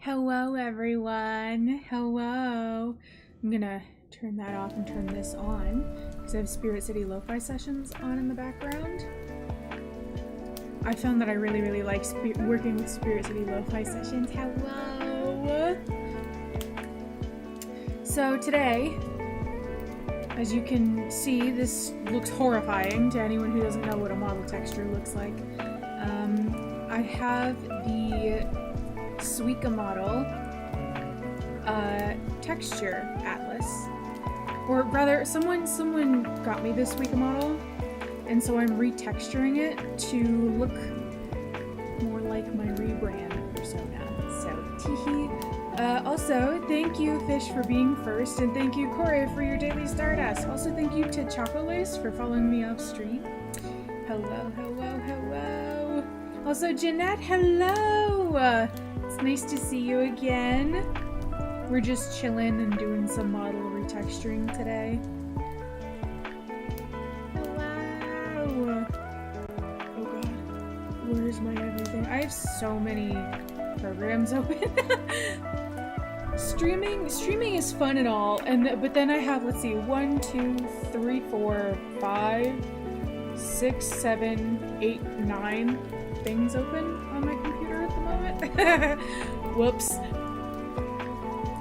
Hello everyone, hello. I'm gonna turn that off and turn this on because I have Spirit City Lo-Fi sessions on in the background. I found that I really like working with Spirit City Lo-Fi sessions. Hello! So today, as you can see, this looks horrifying to anyone who doesn't know what a model texture looks like. I have the Suica model texture atlas, or rather someone got me this Suica model, and so I'm retexturing it to look more like my Rebrand persona. So teehee. Also, thank you Fish for being first, and thank you Corey for your daily Stardust. Also thank you to Chocolace for following me off stream. Hello. Also Jeanette, hello! It's nice to see you again. We're just chilling and doing some model retexturing today. Hello! Oh god, where's my everything? I have so many programs open. Streaming is fun and all, but then I have, let's see, 1, 2, 3, 4, 5, 6, 7, 8, 9 things open on my computer at the moment. Whoops.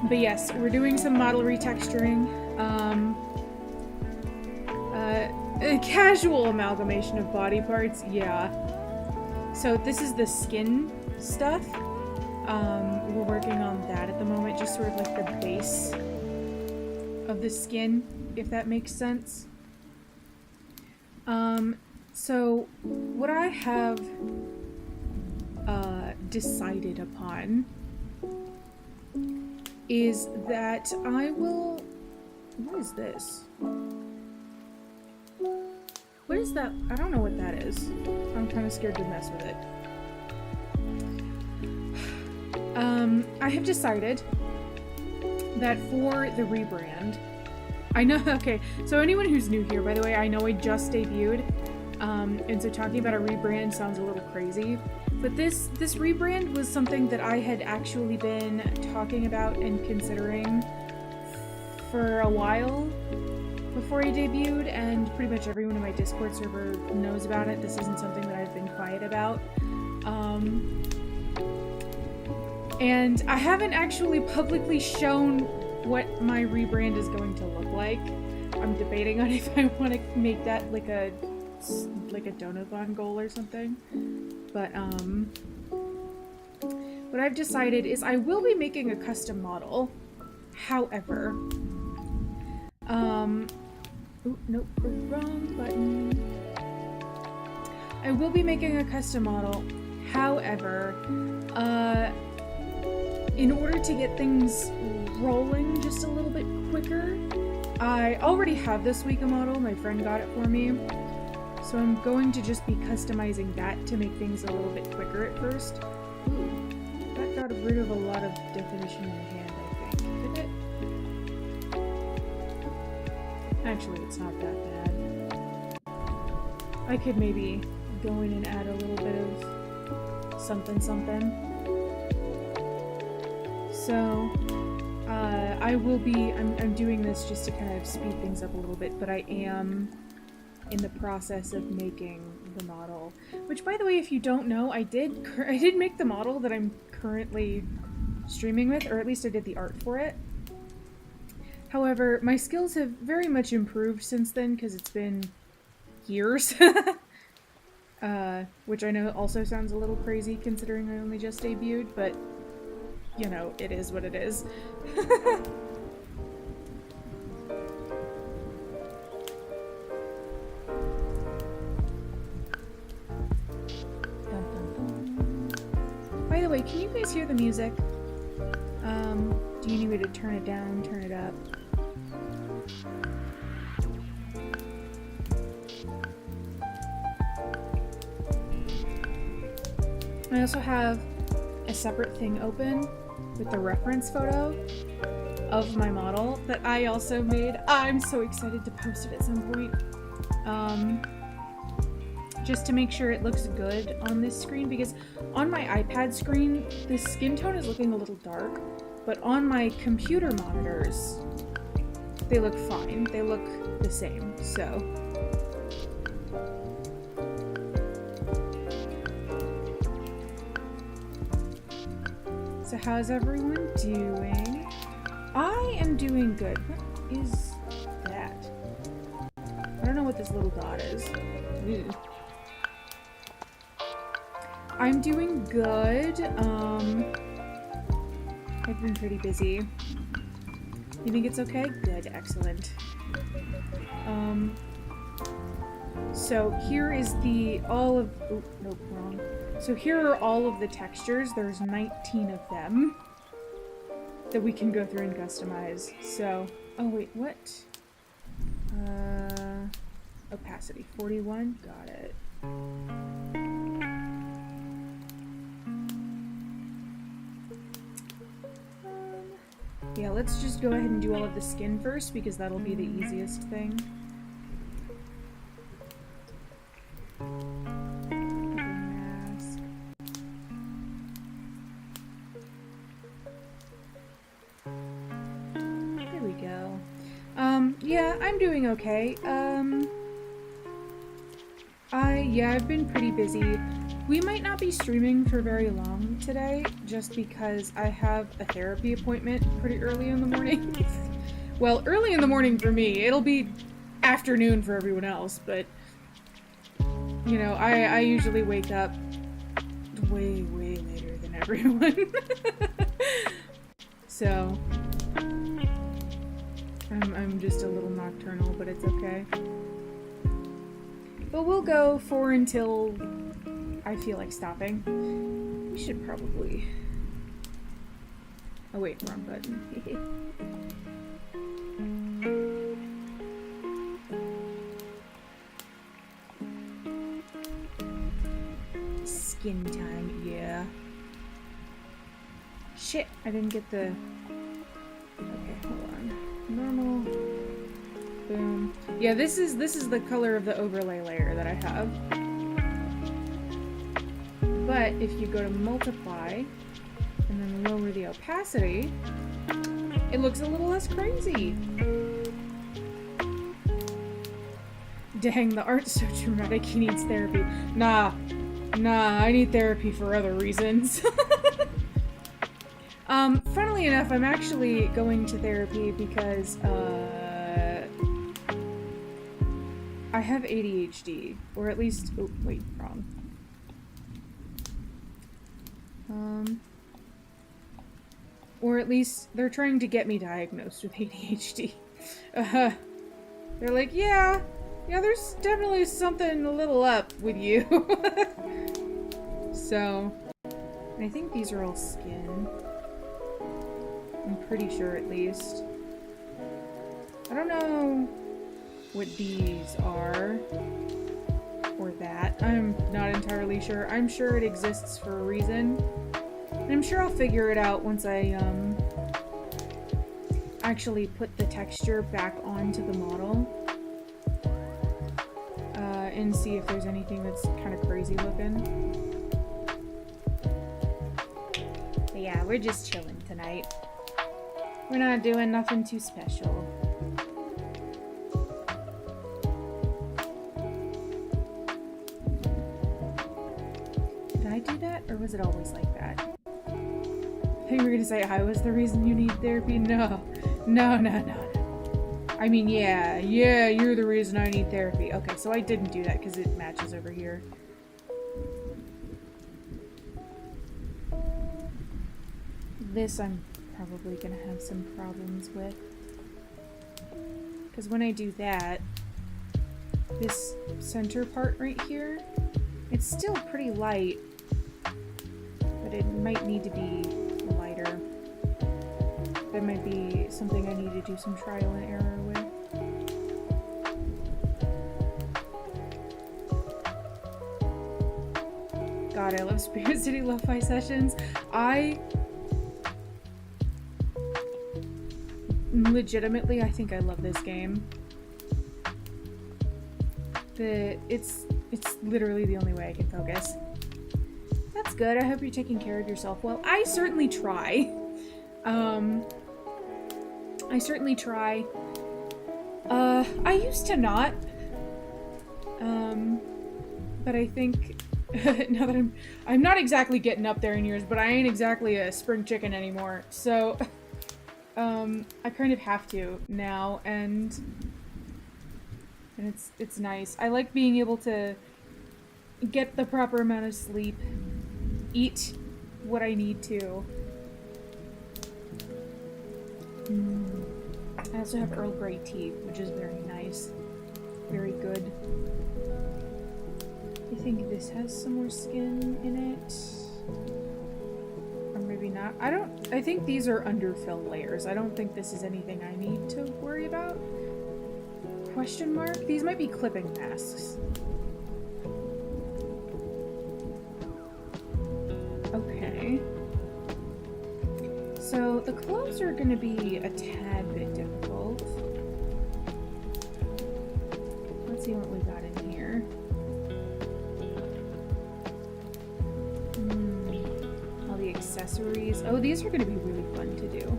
But yes, we're doing some model retexturing. A casual amalgamation of body parts, yeah. So this is the skin stuff. We're working on that at the moment, just sort of like the base of the skin, if that makes sense. So what I have decided upon is that I will... What is this? What is that? I don't know what that is. I'm kind of scared to mess with it. I have decided that for the rebrand, I know, okay, so anyone who's new here, by the way, I know I just debuted, and so talking about a rebrand sounds a little crazy, but this rebrand was something that I had actually been talking about and considering for a while before I debuted, and pretty much everyone in my Discord server knows about it. This isn't something that I've been quiet about. And I haven't actually publicly shown what my rebrand is going to look like. I'm debating on if I want to make that like a donathon goal or something. But what I've decided is I will be making a custom model. However, ooh, nope, wrong button. I will be making a custom model. However, in order to get things rolling just a little bit quicker, I already have this Suica model. My friend got it for me. So I'm going to just be customizing that to make things a little bit quicker at first. Ooh, that got rid of a lot of definition in the hand, I think. Did it? Actually, it's not that bad. I could maybe go in and add a little bit of something. So, I'm doing this just to kind of speed things up a little bit, but I am in the process of making the model. Which, by the way, if you don't know, I did make the model that I'm currently streaming with, or at least I did the art for it. However, my skills have very much improved since then, because it's been years. Which I know also sounds a little crazy considering I only just debuted, but you know, it is what it is. By the way, can you guys hear the music? Do you need me to turn it down, turn it up? I also have a separate thing open with the reference photo of my model that I also made. I'm so excited to post it at some point. just to make sure it looks good on this screen, because on my iPad screen, the skin tone is looking a little dark, but on my computer monitors, they look fine. They look the same, so. So how's everyone doing? I am doing good. What is that? I don't know what this little dot is. Ew. I'm doing good. I've been pretty busy. You think it's okay? Good, excellent. So here is the oh, nope, wrong. So here are all of the textures. There's 19 of them that we can go through and customize. So, oh wait, what? Opacity 41, got it. Yeah, let's just go ahead and do all of the skin first, because that'll be the easiest thing. Mask. There we go. Yeah, I'm doing okay. I've been pretty busy. We might not be streaming for very long today, just because I have a therapy appointment pretty early in the morning. Well, early in the morning for me. It'll be afternoon for everyone else, but, you know, I usually wake up way, way later than everyone. So, I'm just a little nocturnal, but it's okay. But we'll go for until I feel like stopping. We should probably... Oh wait, wrong button. Skin time, yeah. Shit, I didn't get the... Okay, hold on. Normal. Boom. Yeah, this is the color of the overlay layer that I have. But if you go to multiply and then lower the opacity, it looks a little less crazy. Dang, the art's so dramatic, he needs therapy. Nah, I need therapy for other reasons. Funnily enough, I'm actually going to therapy because, I have ADHD, or at least, oh, wait, wrong. Or at least they're trying to get me diagnosed with ADHD. They're like, yeah, there's definitely something a little up with you. So, I think these are all skin. I'm pretty sure, at least. I don't know what these are, or that. I'm not entirely sure. I'm sure it exists for a reason. And I'm sure I'll figure it out once I, actually put the texture back onto the model. And see if there's anything that's kind of crazy looking. But yeah, we're just chilling tonight. We're not doing nothing too special. Did I do that, or was it always like that? I think you were gonna say I was the reason you need therapy. No. I mean, yeah, you're the reason I need therapy. Okay, so I didn't do that because it matches over here. This I'm probably gonna have some problems with. Because when I do that, this center part right here, it's still pretty light, but it might need to be lighter. That might be something I need to do some trial and error with. God, I love Spirit City Lo-Fi Sessions. Legitimately, I think I love this game. It's It's literally the only way I can focus. That's good. I hope you're taking care of yourself. Well, I certainly try. I certainly try. I used to not. But I think now that I'm not exactly getting up there in years, but I ain't exactly a spring chicken anymore. So I kind of have to now, and it's nice. I like being able to get the proper amount of sleep, eat what I need to. I also have Earl Grey tea, which is very nice. Very good. I think this has some more skin in it. Or maybe not. I think these are underfill layers. I don't think this is anything I need to worry about. Question mark? These might be clipping masks. Okay. So the clothes are going to be a tad bit difficult. Let's see what we got in here. All the accessories. Oh, these are going to be really fun to do.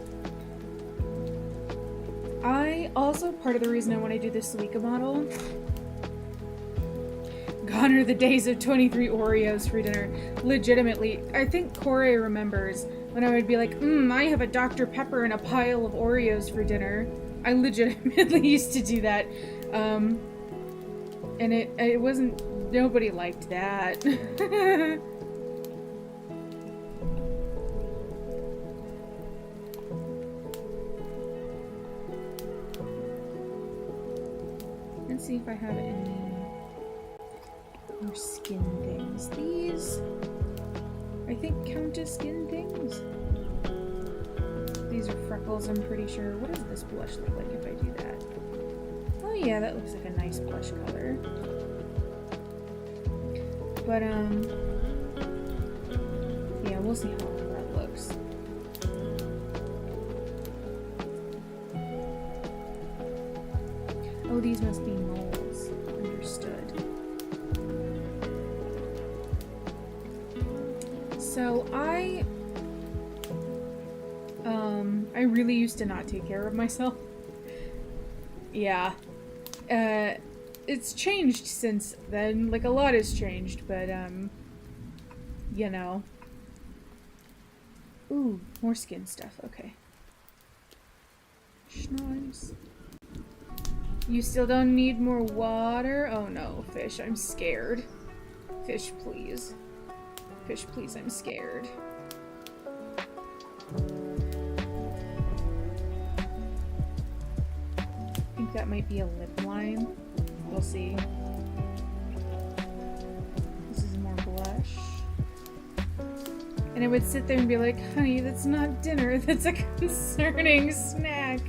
Part of the reason I want to do this Suika model, gone are the days of 23 Oreos for dinner. Legitimately, I think Corey remembers when I would be like, I have a Dr. Pepper and a pile of Oreos for dinner. I legitimately used to do that. And it wasn't, nobody liked that. Let's see if I have any more skin things. These, I think, count as skin things. These are freckles, I'm pretty sure. What does this blush look like if I do that? Oh yeah, that looks like a nice blush color. But, yeah, we'll see how that looks. Oh, these must be moles. Understood. So I really used to not take care of myself. Yeah. It's changed since then. Like, a lot has changed, but, you know. Ooh, more skin stuff. Okay. Schnoz. You still don't need more water? Oh no, fish, I'm scared. Fish, please. Fish, please, I'm scared. I think that might be a lip line. We'll see. This is more blush. And I would sit there and be like, honey, that's not dinner, that's a concerning snack.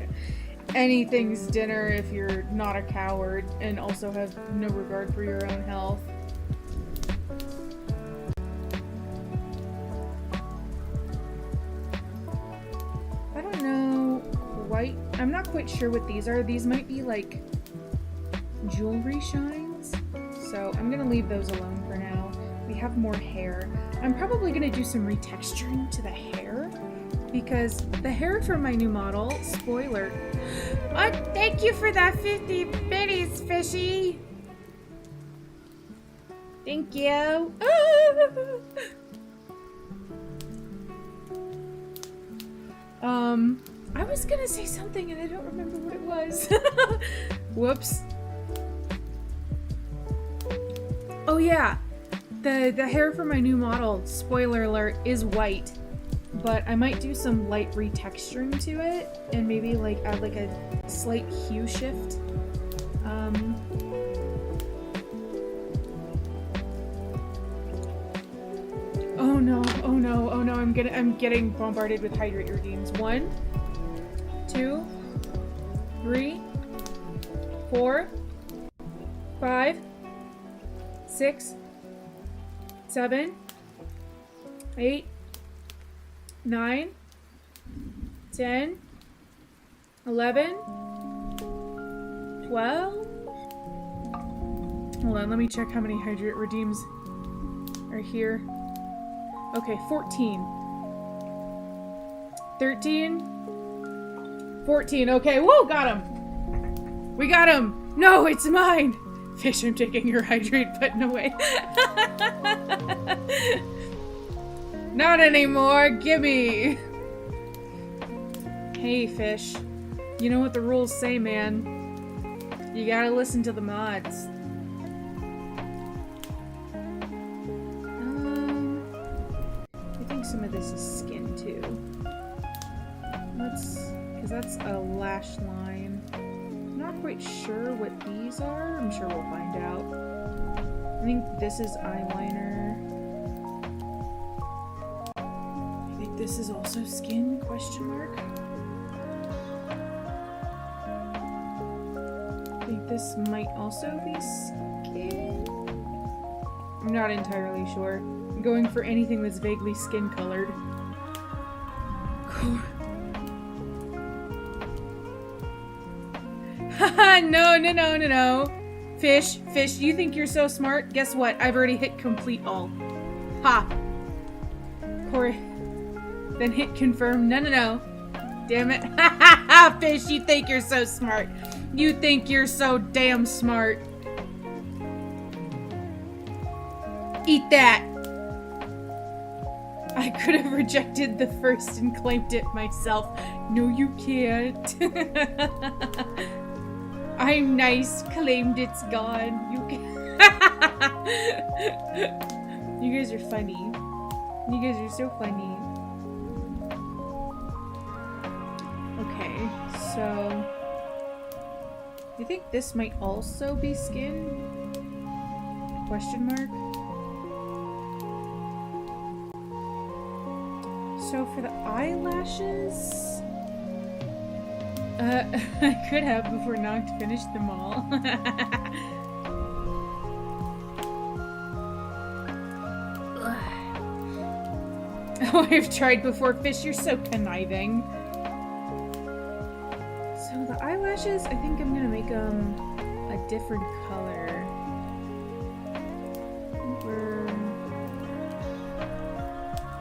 Anything's dinner if you're not a coward and also have no regard for your own health. I don't know quite. I'm not quite sure what these are. These might be like jewelry shines. So I'm gonna leave those alone for now. We have more hair. I'm probably gonna do some retexturing to the hair, because the hair from my new model, spoiler. Oh, thank you for that 50 biddies, fishy. Thank you. I was gonna say something and I don't remember what it was. Whoops. Oh yeah, the hair from my new model, spoiler alert, is white. But I might do some light retexturing to it and maybe like add like a slight hue shift. Oh no, oh no, oh no, I'm getting bombarded with hydrate redeems. 1, 2, 3, 4, 5, 6, 7, 8, 9, 10, 11, 12. Hold on, let me check how many hydrate redeems are here. Okay, 14. 13. 14. Okay, woo, got him. We got him. No, it's mine. Fish, I'm taking your hydrate button away. Not anymore. Gimme. Hey, Fish. You know what the rules say, man. You gotta listen to the mods. I think some of this is skin too. Because that's a lash line. I'm not quite sure what these are. I'm sure we'll find out. I think this is eyeliner. I think this is also skin, question mark. I think this might also be skin. I'm not entirely sure. I'm going for anything that's vaguely skin colored. Haha, no. Fish, you think you're so smart? Guess what? I've already hit complete all. Ha! Corey. Then hit confirm. No. Damn it. Ha! Fish, you think you're so smart. You think you're so damn smart. Eat that! I could have rejected the first and claimed it myself. No, you can't. I'm nice, claimed it's gone. You can. You guys are funny. You guys are so funny. Okay, so I think this might also be skin? Question mark? So for the eyelashes, I could have before Noct finished them all. Oh, I've tried before. Fish, you're so conniving. So the eyelashes, I think I'm gonna make them a different color.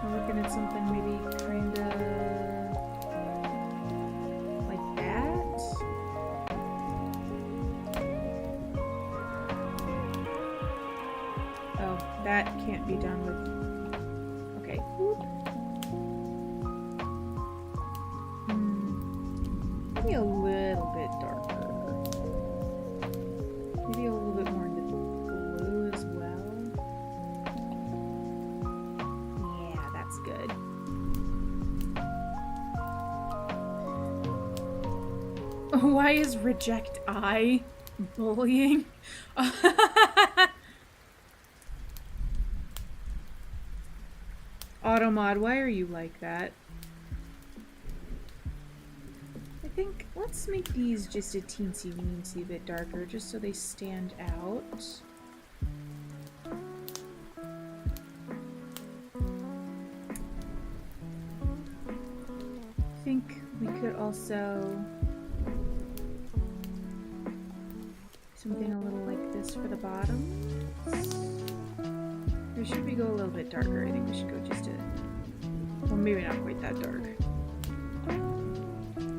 We're looking at something maybe kind of like that. Oh, that can't be done with. Okay. Maybe a little bit darker. Maybe a little bit more into blue as well. Yeah, that's good. Why is reject I bullying? Automod, why are you like that? I think let's make these just a teensy bit darker, just so they stand out. I think we could also something a little like this for the bottom. Or should we go a little bit darker? I think we should go just a... Well, maybe not quite that dark.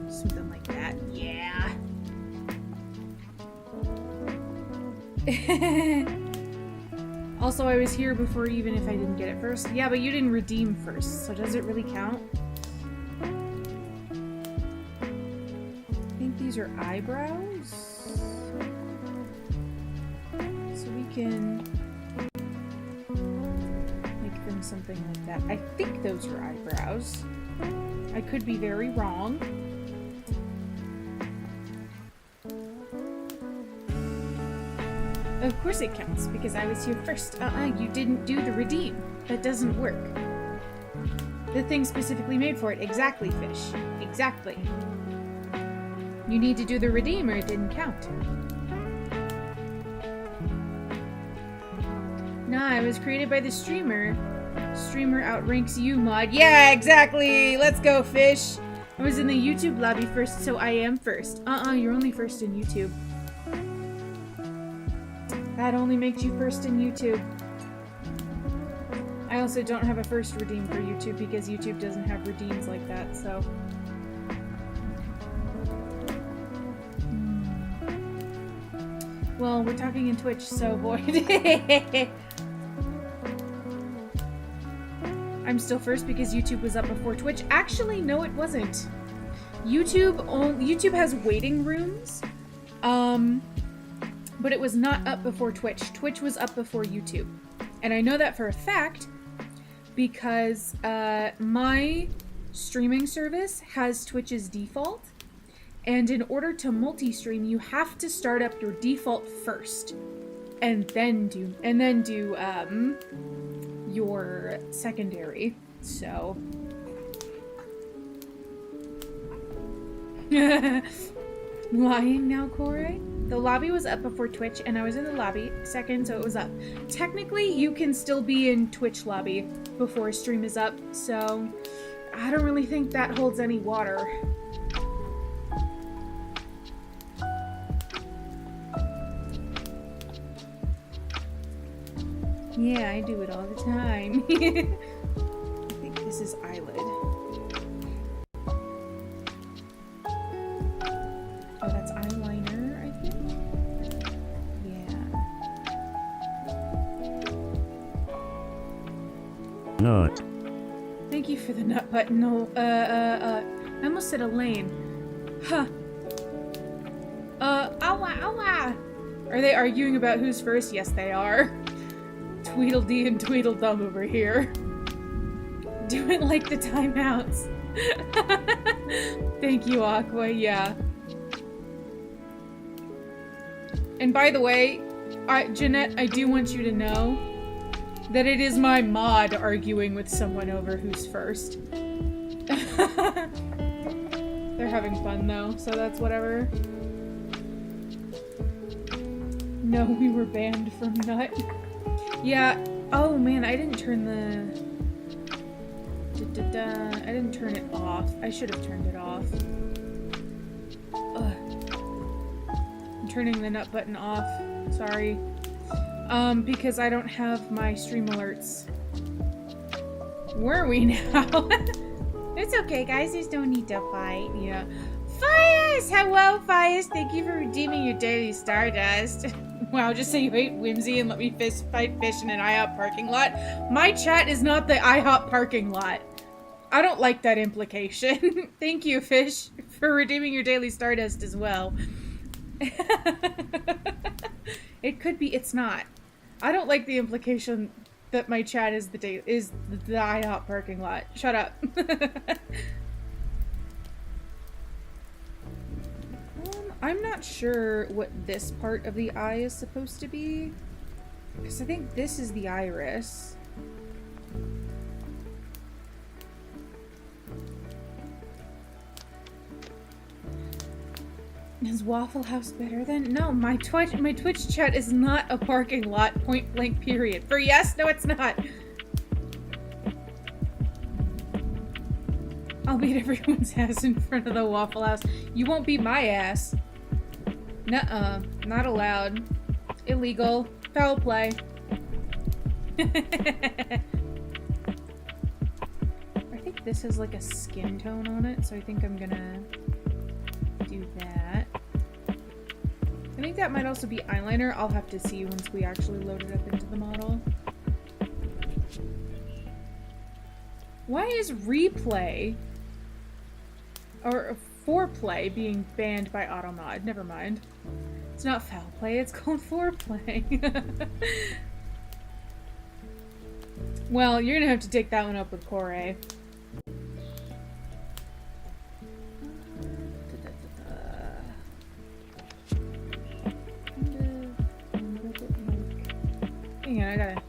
Something like that. Yeah! Also, I was here before even if I didn't get it first. Yeah, but you didn't redeem first, so does it really count? I think these are eyebrows. So we can... something like that. I think those are eyebrows. I could be very wrong. Of course it counts, because I was here first. You didn't do the redeem. That doesn't work. The thing specifically made for it. Exactly, Fish. Exactly. You need to do the redeem or it didn't count. Nah, it was created by the streamer. Streamer outranks you, mod. Yeah, exactly! Let's go, Fish! I was in the YouTube lobby first, so I am first. You're only first in YouTube. That only makes you first in YouTube. I also don't have a first redeem for YouTube because YouTube doesn't have redeems like that, so... Well, we're talking in Twitch, so void. I'm still first because YouTube was up before Twitch. Actually, no, it wasn't. YouTube has waiting rooms, but it was not up before Twitch. Twitch was up before YouTube. And I know that for a fact because my streaming service has Twitch's default. And in order to multi-stream, you have to start up your default first, and then do your secondary. So lying now, Corey. The lobby was up before Twitch, and I was in the lobby second, so it was up. Technically, you can still be in Twitch lobby before a stream is up, so I don't really think that holds any water. Yeah, I do it all the time. I think this is eyelid. Oh, that's eyeliner, I think? Yeah. Nut. Thank you for the nut button. No, I almost said Elaine. Huh. Owa. Are they arguing about who's first? Yes, they are. Tweedledee and Tweedledum over here. Doing like the timeouts. Thank you, Aqua, yeah. And by the way, Jeanette, I do want you to know that it is my mod arguing with someone over who's first. They're having fun though, so that's whatever. No, we were banned from Nut. Yeah. Oh man, I didn't turn the... I didn't turn it off. I should have turned it off. Ugh. I'm turning the nut button off. Sorry. Because I don't have my stream alerts. Where are we now? It's okay, guys. There's no need to fight. Yeah. Fias! Hello, Fias. Thank you for redeeming your daily Stardust. Wow, just say you hate Whimsy and let me fight fish in an IHOP parking lot. My chat is not the IHOP parking lot. I don't like that implication. Thank you, Fish, for redeeming your daily Stardust as well. It could be, it's not. I don't like the implication that my chat is the IHOP parking lot. Shut up. I'm not sure what this part of the eye is supposed to be, because I think this is the iris. Is Waffle House better than? No, my Twitch chat is not a parking lot, point blank period. For yes, no it's not. I'll beat everyone's ass in front of the Waffle House. You won't beat my ass. Nuh-uh. Not allowed. Illegal. Foul play. I think this has like a skin tone on it, so I think I'm gonna do that. I think that might also be eyeliner. I'll have to see once we actually load it up into the model. Why is replay or foreplay being banned by Automod? Never mind. It's not foul play, it's called foreplay. Well, you're gonna have to take that one up with Corey. Hang on, I gotta...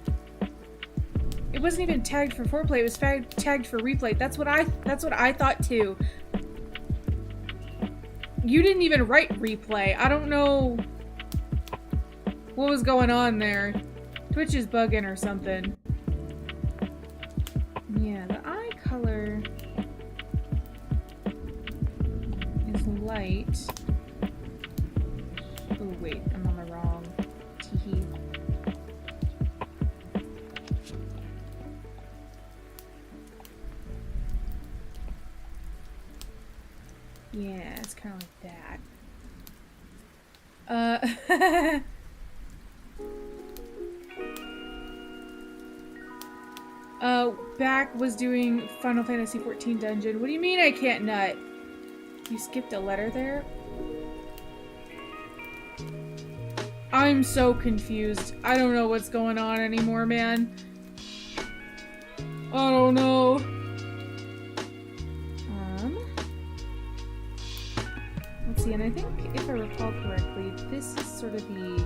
It wasn't even tagged for foreplay, it was tagged for replay. That's what I thought too. You didn't even write replay. I don't know what was going on there. Twitch is bugging or something. Yeah, the eye color is light. Oh wait, I'm on the wrong. Teehee. Yeah, it's kind of like that. Back was doing Final Fantasy XIV dungeon. What do you mean I can't nut? You skipped a letter there? I'm so confused. I don't know what's going on anymore, man. I don't know. Let's see, and I think if I recall correctly, this is sort of the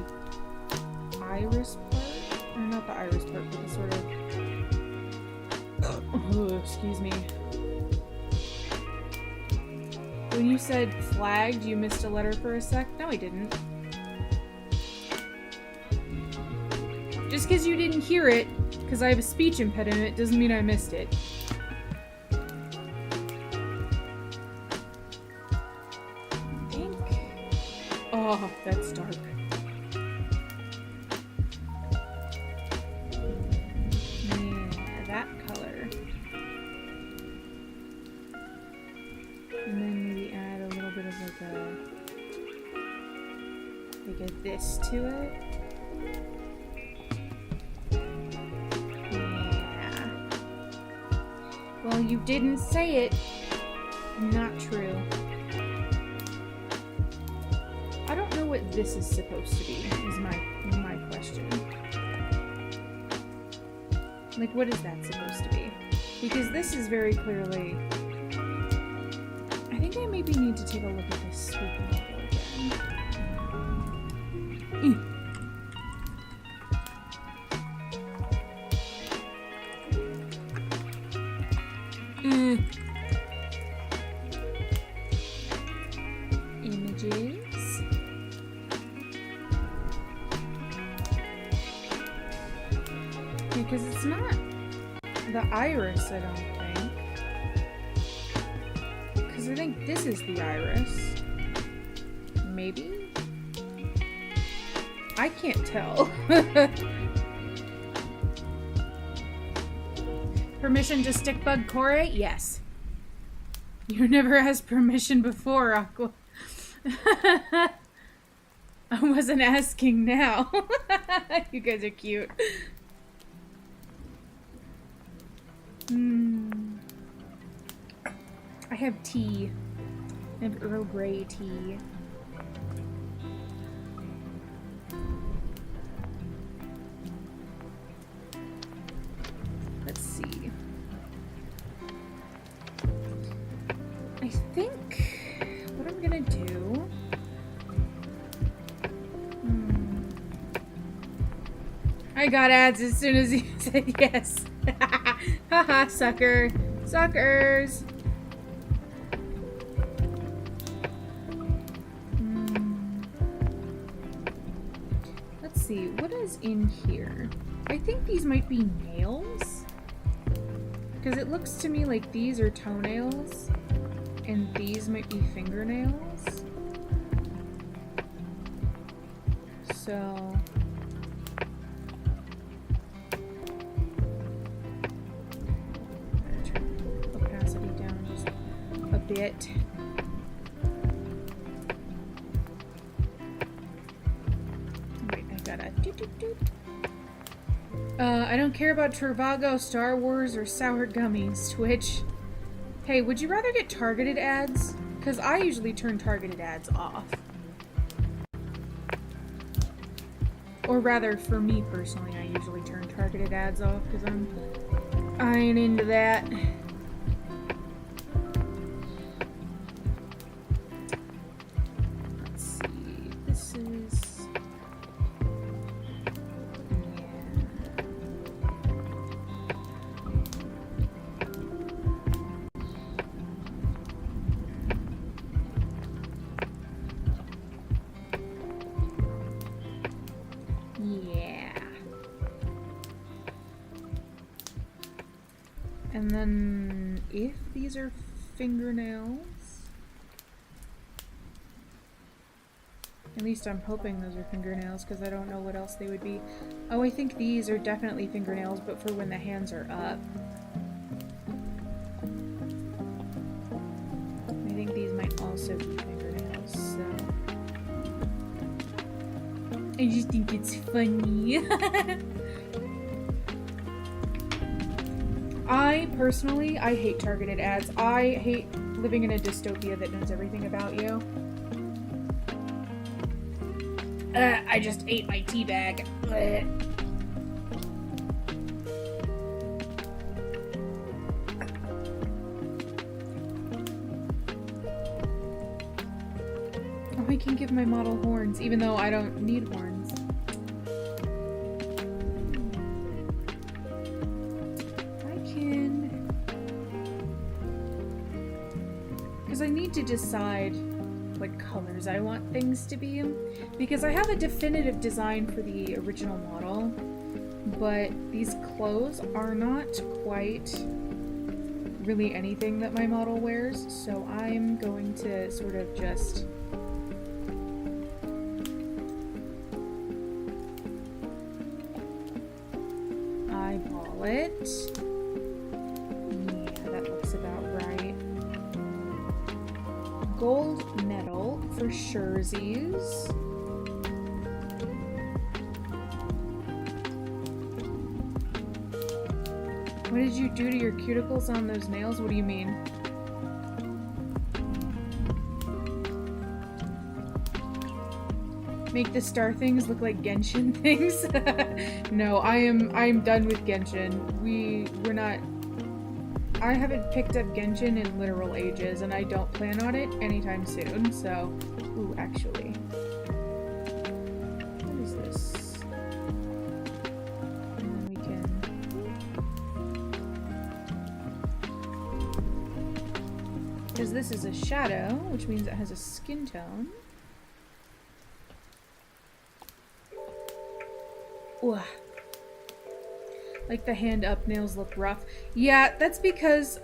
iris part. Or not the iris part, but the sort of... Oh, excuse me. When you said flagged, you missed a letter for a sec? No, I didn't. Just because you didn't hear it, because I have a speech impediment, doesn't mean I missed it. I think... Oh, that's dark. Yeah, that color. And then maybe add a little bit of like a this to it. Well, you didn't say it. Not true. I don't know what this is supposed to be, is my question. Like, what is that supposed to be? Because this is very clearly... I think I maybe need to take a look at this sweep model again. Images. Because it's not the iris, I don't think. Because I think this is the iris. Maybe? I can't tell. Permission to stickbug Kore? Yes. You never asked permission before, Aqua. I wasn't asking now. You guys are cute. I have tea. I have Earl Grey tea. Let's see. I think what I'm gonna do. I got ads as soon as you said yes. Haha, sucker. Suckers. Let's see, what is in here? I think these might be nails. Because it looks to me like these are toenails. And these might be fingernails. So... bit. Wait, I gotta I don't care about Trivago, Star Wars, or sour gummies. Twitch. Hey, would you rather get targeted ads? Because I usually turn targeted ads off. Or rather, for me personally, I usually turn targeted ads off because I ain't into that. And then, if these are fingernails, at least I'm hoping those are fingernails because I don't know what else they would be. Oh, I think these are definitely fingernails, but for when the hands are up. I think these might also also do fingernails, so... I just think it's funny. I hate targeted ads. I hate living in a dystopia that knows everything about you. I just ate my tea bag. Oh, I can give my model horns, even though I don't need horns. I need to decide what colors I want things to be, because I have a definitive design for the original model, but these clothes are not quite really anything that my model wears, so I'm going to sort of just eyeball it. Yeah, that looks about right. Gold medal for Sherzies. What did you do to your cuticles on those nails? What do you mean? Make the star things look like Genshin things? No, I'm done with Genshin. We're not... I haven't picked up Genshin in literal ages, and I don't plan on it anytime soon, so... Ooh, actually. What is this? And then we can... Because this is a shadow, which means it has a skin tone. Ooh. Like the hand up nails look rough. Yeah, that's because,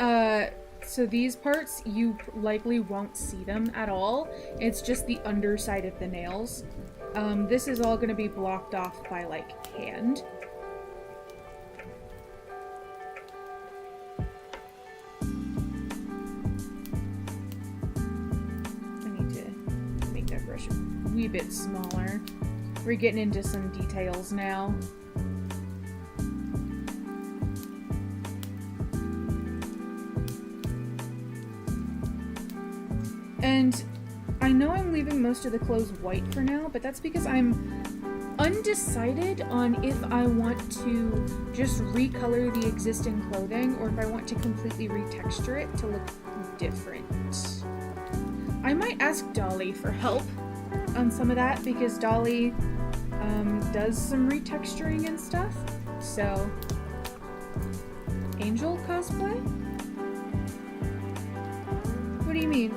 so these parts, you likely won't see them at all. It's just the underside of the nails. This is all gonna be blocked off by, like, hand. I need to make that brush a wee bit smaller. We're getting into some details now. And I know I'm leaving most of the clothes white for now, but that's because I'm undecided on if I want to just recolor the existing clothing or if I want to completely retexture it to look different. I might ask Dolly for help on some of that because Dolly does some retexturing and stuff. So, Angel cosplay? What do you mean?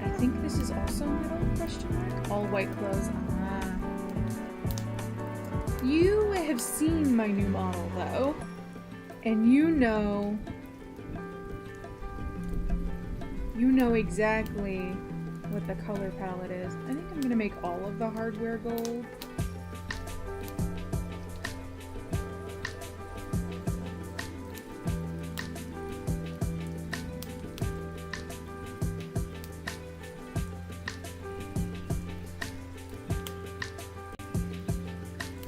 I think this is also metal, question mark? All white clothes. Ah. You have seen my new model though, and you know exactly what the color palette is. I think I'm gonna make all of the hardware gold.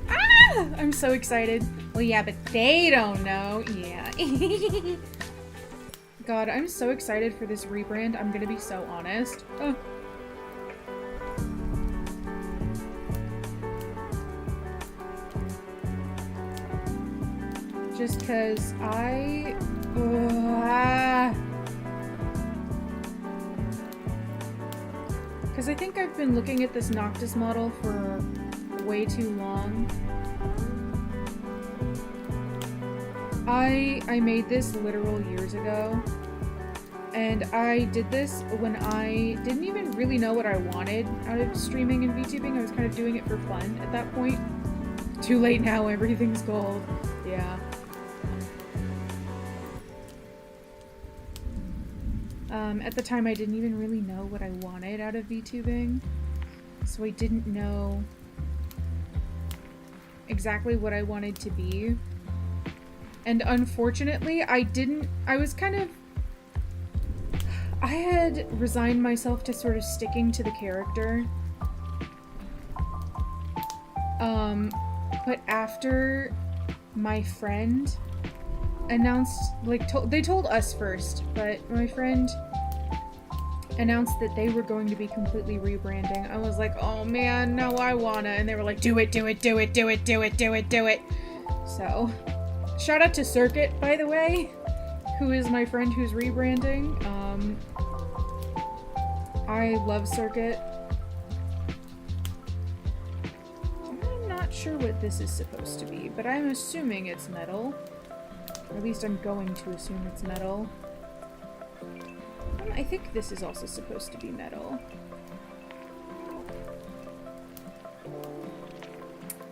Ah! I'm so excited. Well, yeah, but they don't know. Yeah. God, I'm so excited for this rebrand. I'm gonna be so honest. Oh. Just because because I think I've been looking at this Noctis model for way too long. I made this literal years ago, and I did this when I didn't even really know what I wanted out of streaming and VTubing. I was kind of doing it for fun at that point. Too late now, everything's gold. Yeah. At the time I didn't even really know what I wanted out of VTubing, so I didn't know exactly what I wanted to be. And unfortunately, I was kind of... I had resigned myself to sort of sticking to the character. But after my friend announced, like, they told us first, but my friend announced that they were going to be completely rebranding. I was like, oh man, no, I wanna. And they were like, do it, do it, do it, do it, do it, do it, do it. So, shout out to Circuit, by the way, who is my friend who's rebranding. I love Circuit. I'm not sure what this is supposed to be, but I'm assuming it's metal. Or at least I'm going to assume it's metal. I think this is also supposed to be metal.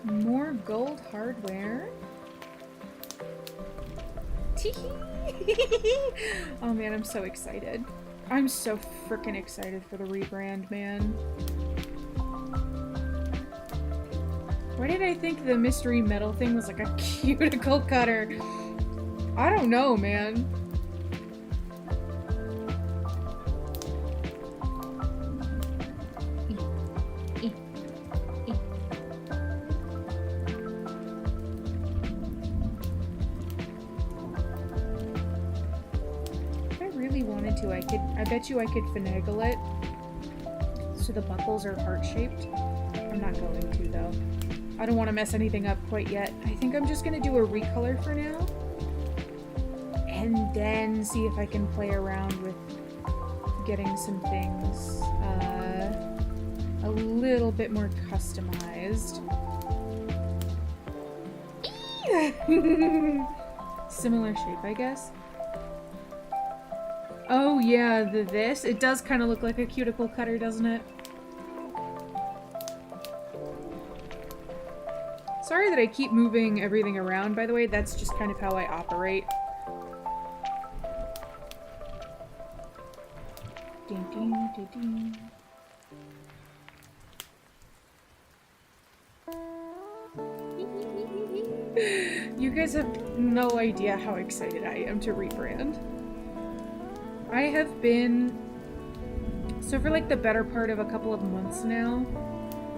More gold hardware. Oh man, I'm so excited. I'm so freaking excited for the rebrand, man. Why did I think the mystery metal thing was like a cuticle cutter? I don't know, man. I bet you I could finagle it so the buckles are heart-shaped. I'm not going to, though. I don't want to mess anything up quite yet. I think I'm just going to do a recolor for now. And then see if I can play around with getting some things a little bit more customized. Similar shape, I guess. Oh yeah, this. It does kind of look like a cuticle cutter, doesn't it? Sorry that I keep moving everything around, by the way. That's just kind of how I operate. Ding, ding, ding, ding. You guys have no idea how excited I am to rebrand. I have been, so for like the better part of a couple of months now,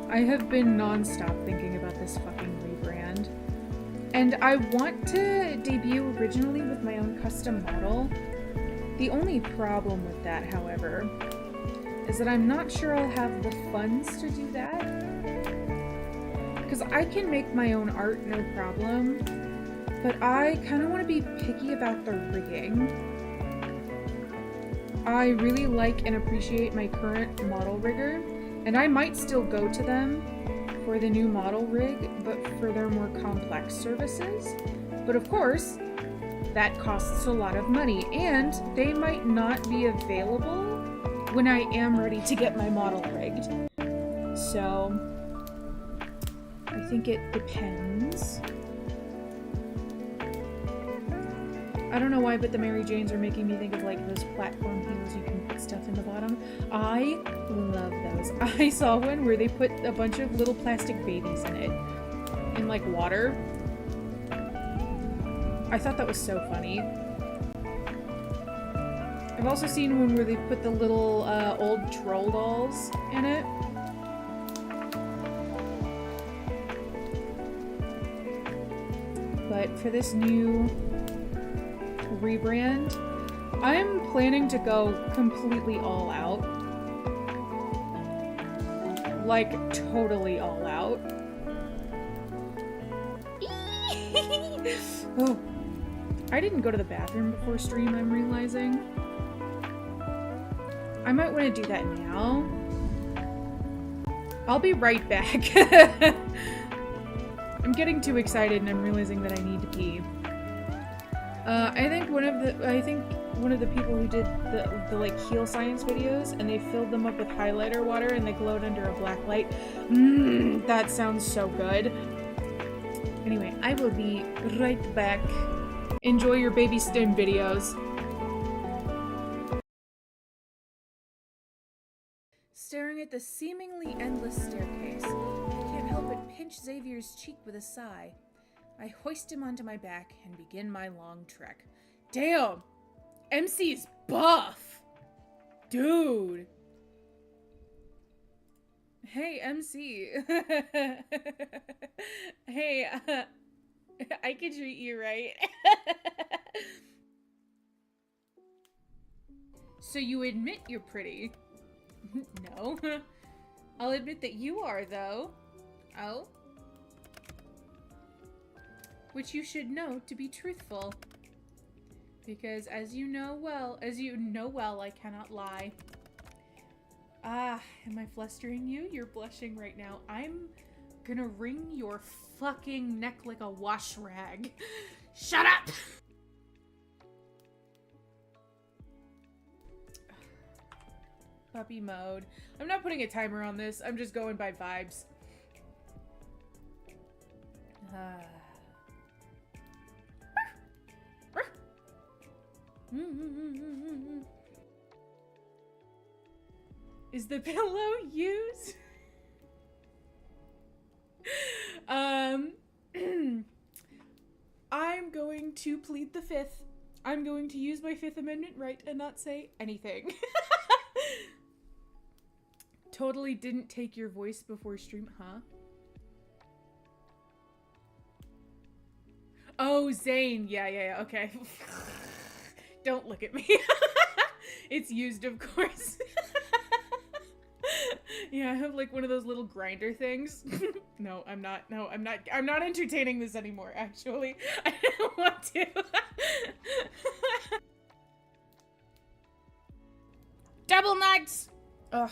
I have been non-stop thinking about this fucking rebrand. And I want to debut originally with my own custom model. The only problem with that, however, is that I'm not sure I'll have the funds to do that. Because I can make my own art, no problem, but I kind of want to be picky about the rigging. I really like and appreciate my current model rigger, and I might still go to them for the new model rig, but for their more complex services. But of course, that costs a lot of money, and they might not be available when I am ready to get my model rigged. So, I think it depends. I don't know why, but the Mary Janes are making me think of like those platform heels you can put stuff in the bottom. I love those. I saw one where they put a bunch of little plastic babies in it, in like water. I thought that was so funny. I've also seen one where they put the little old troll dolls in it. But for this new rebrand, I'm planning to go completely all out. Like, totally all out. Oh, I didn't go to the bathroom before stream, I'm realizing. I might want to do that now. I'll be right back. I'm getting too excited and I'm realizing that I need to pee. I think one of the people who did the like heel science videos, and they filled them up with highlighter water and they glowed under a black light. That sounds so good. Anyway, I will be right back. Enjoy your baby stim videos. Staring at the seemingly endless staircase, I can't help but pinch Zay's savior's cheek with a sigh. I hoist him onto my back and begin my long trek. Damn! MC's buff! Dude! Hey, MC. Hey, I can treat you right. So you admit you're pretty? No. I'll admit that you are, though. Oh? Which you should know to be truthful. Because as you know well, I cannot lie. Ah, am I flustering you? You're blushing right now. I'm gonna wring your fucking neck like a wash rag. Shut up! Puppy mode. I'm not putting a timer on this. I'm just going by vibes. Is the pillow used? I'm going to plead the fifth. I'm going to use my Fifth Amendment right and not say anything. Totally didn't take your voice before stream, huh? Oh, Zane. Yeah, okay. Don't look at me. It's used, of course. Yeah, I have like one of those little grinder things. No, I'm not entertaining this anymore, actually. I don't want to. Double nuts! Ugh.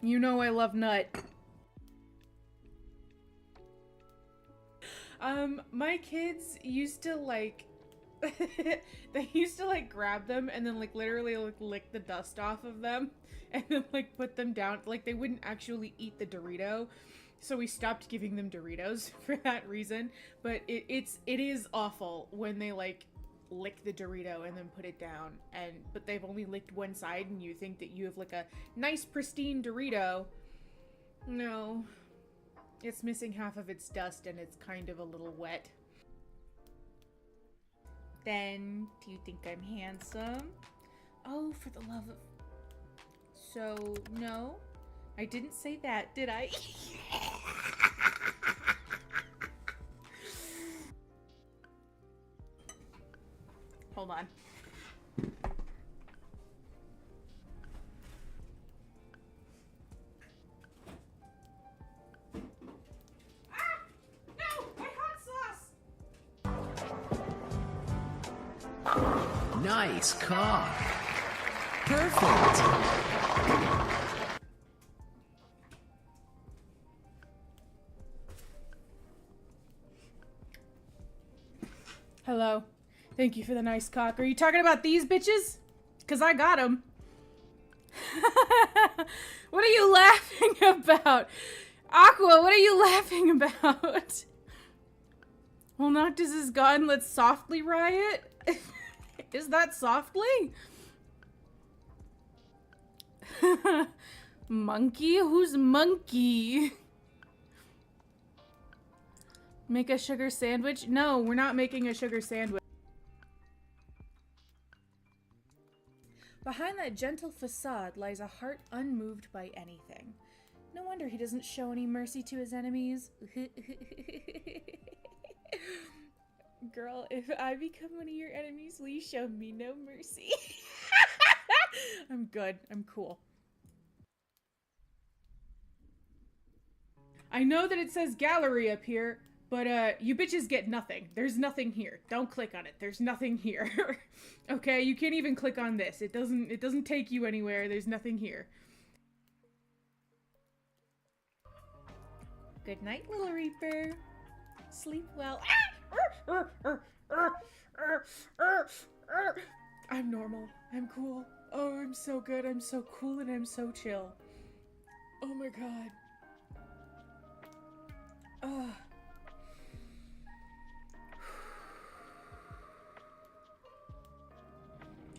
You know I love nut. My kids used to like they used to like grab them and then like literally like lick the dust off of them and then like put them down. Like they wouldn't actually eat the Dorito, so we stopped giving them Doritos for that reason. But it is awful when they like lick the Dorito and then put it down, but they've only licked one side and you think that you have like a nice pristine Dorito. No, it's missing half of its dust and it's kind of a little wet. Then, do you think I'm handsome? Oh, for the love of... So, no? I didn't say that, did I? Hold on. Nice cock. Perfect. Hello. Thank you for the nice cock. Are you talking about these bitches? Because I got them. What are you laughing about? Aqua, what are you laughing about? Well, Noctis is gone. Let's softly riot. Is that softly? Monkey? Who's monkey? Make a sugar sandwich? No, we're not making a sugar sandwich. Behind that gentle facade lies a heart unmoved by anything. No wonder he doesn't show any mercy to his enemies. Girl, if I become one of your enemies, will you show me no mercy? I'm good. I'm cool. I know that it says gallery up here, but you bitches get nothing. There's nothing here. Don't click on it. There's nothing here. Okay, you can't even click on this. It doesn't take you anywhere. There's nothing here. Good night, little Reaper. Sleep well. I'm normal. I'm cool. Oh, I'm so good. I'm so cool and I'm so chill. Oh my god.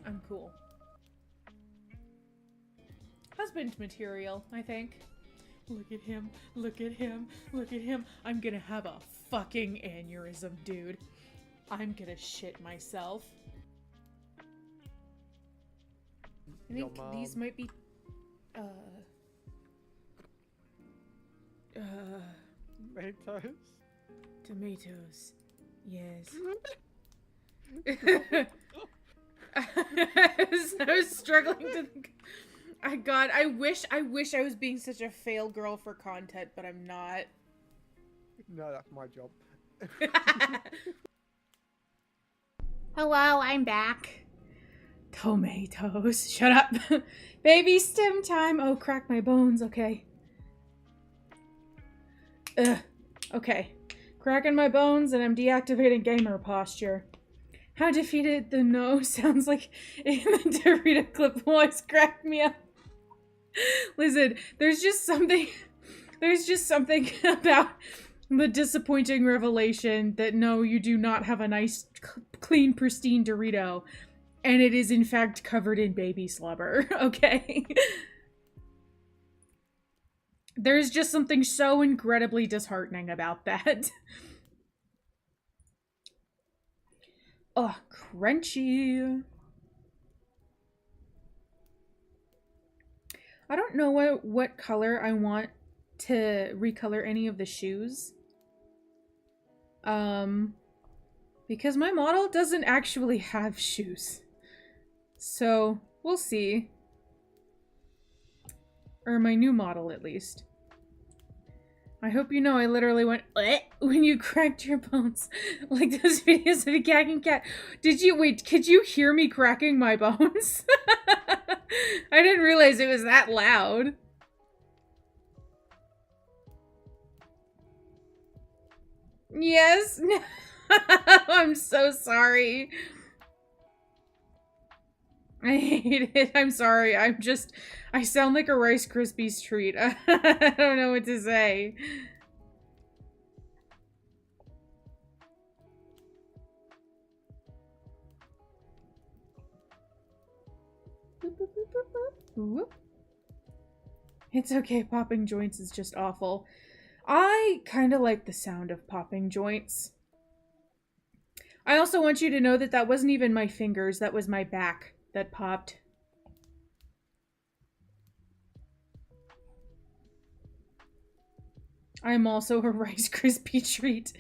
I'm cool. Husband material, I think. Look at him. Look at him. Look at him. I'm gonna have a fucking aneurysm, dude. I'm gonna shit myself. I think these might be, Tomatoes? tomatoes. Yes. I was struggling to think. God, I wish I was being such a fail girl for content, but I'm not. No, that's my job. Hello, I'm back. Tomatoes. Shut up. Baby stim time. Oh, crack my bones. Okay. Ugh. Okay. Cracking my bones and I'm deactivating gamer posture. How defeated the no sounds like in the Dorito clip voice cracked me up. Listen, there's just something about the disappointing revelation that no, you do not have a nice, clean, pristine Dorito. And it is in fact covered in baby slobber, okay? There's just something so incredibly disheartening about that. Oh, crunchy. I don't know what color I want to recolor any of the shoes. Because my model doesn't actually have shoes. So, we'll see. Or my new model, at least. I hope you know I literally went when you cracked your bones. Like those videos of a gagging cat. Wait, could you hear me cracking my bones? I didn't realize it was that loud. Yes. I'm so sorry. I hate it. I'm sorry. I sound like a Rice Krispies treat. I don't know what to say. It's okay, popping joints is just awful. I kind of like the sound of popping joints. I also want you to know that that wasn't even my fingers, that was my back that popped. I'm also a Rice Krispie treat.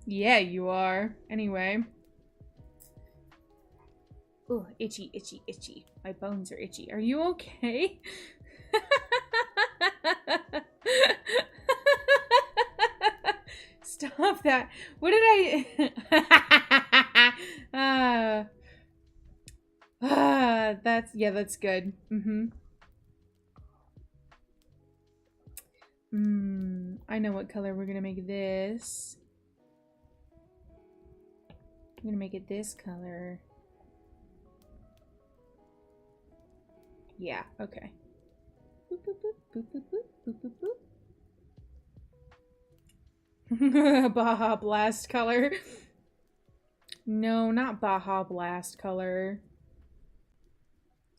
Yeah, you are. Anyway. Oh, itchy, itchy, itchy. My bones are itchy. Are you okay? Stop that. What did I... that's good. I know what color we're gonna make this. I'm gonna make it this color. Yeah, okay. Boop, boop, boop, boop, boop, boop, boop, boop. Baja Blast color. No, not Baja Blast color.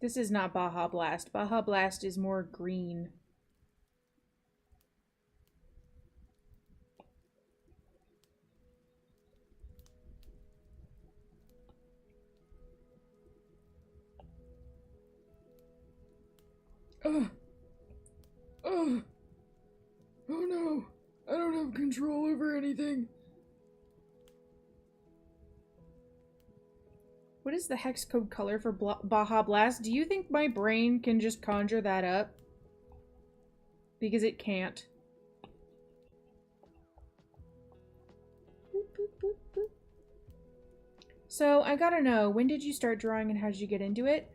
This is not Baja Blast. Baja Blast is more green. Oh no, I don't have control over anything. What is the hex code color for Baja Blast? Do you think my brain can just conjure that up? Because it can't. So, I gotta know, when did you start drawing and how did you get into it?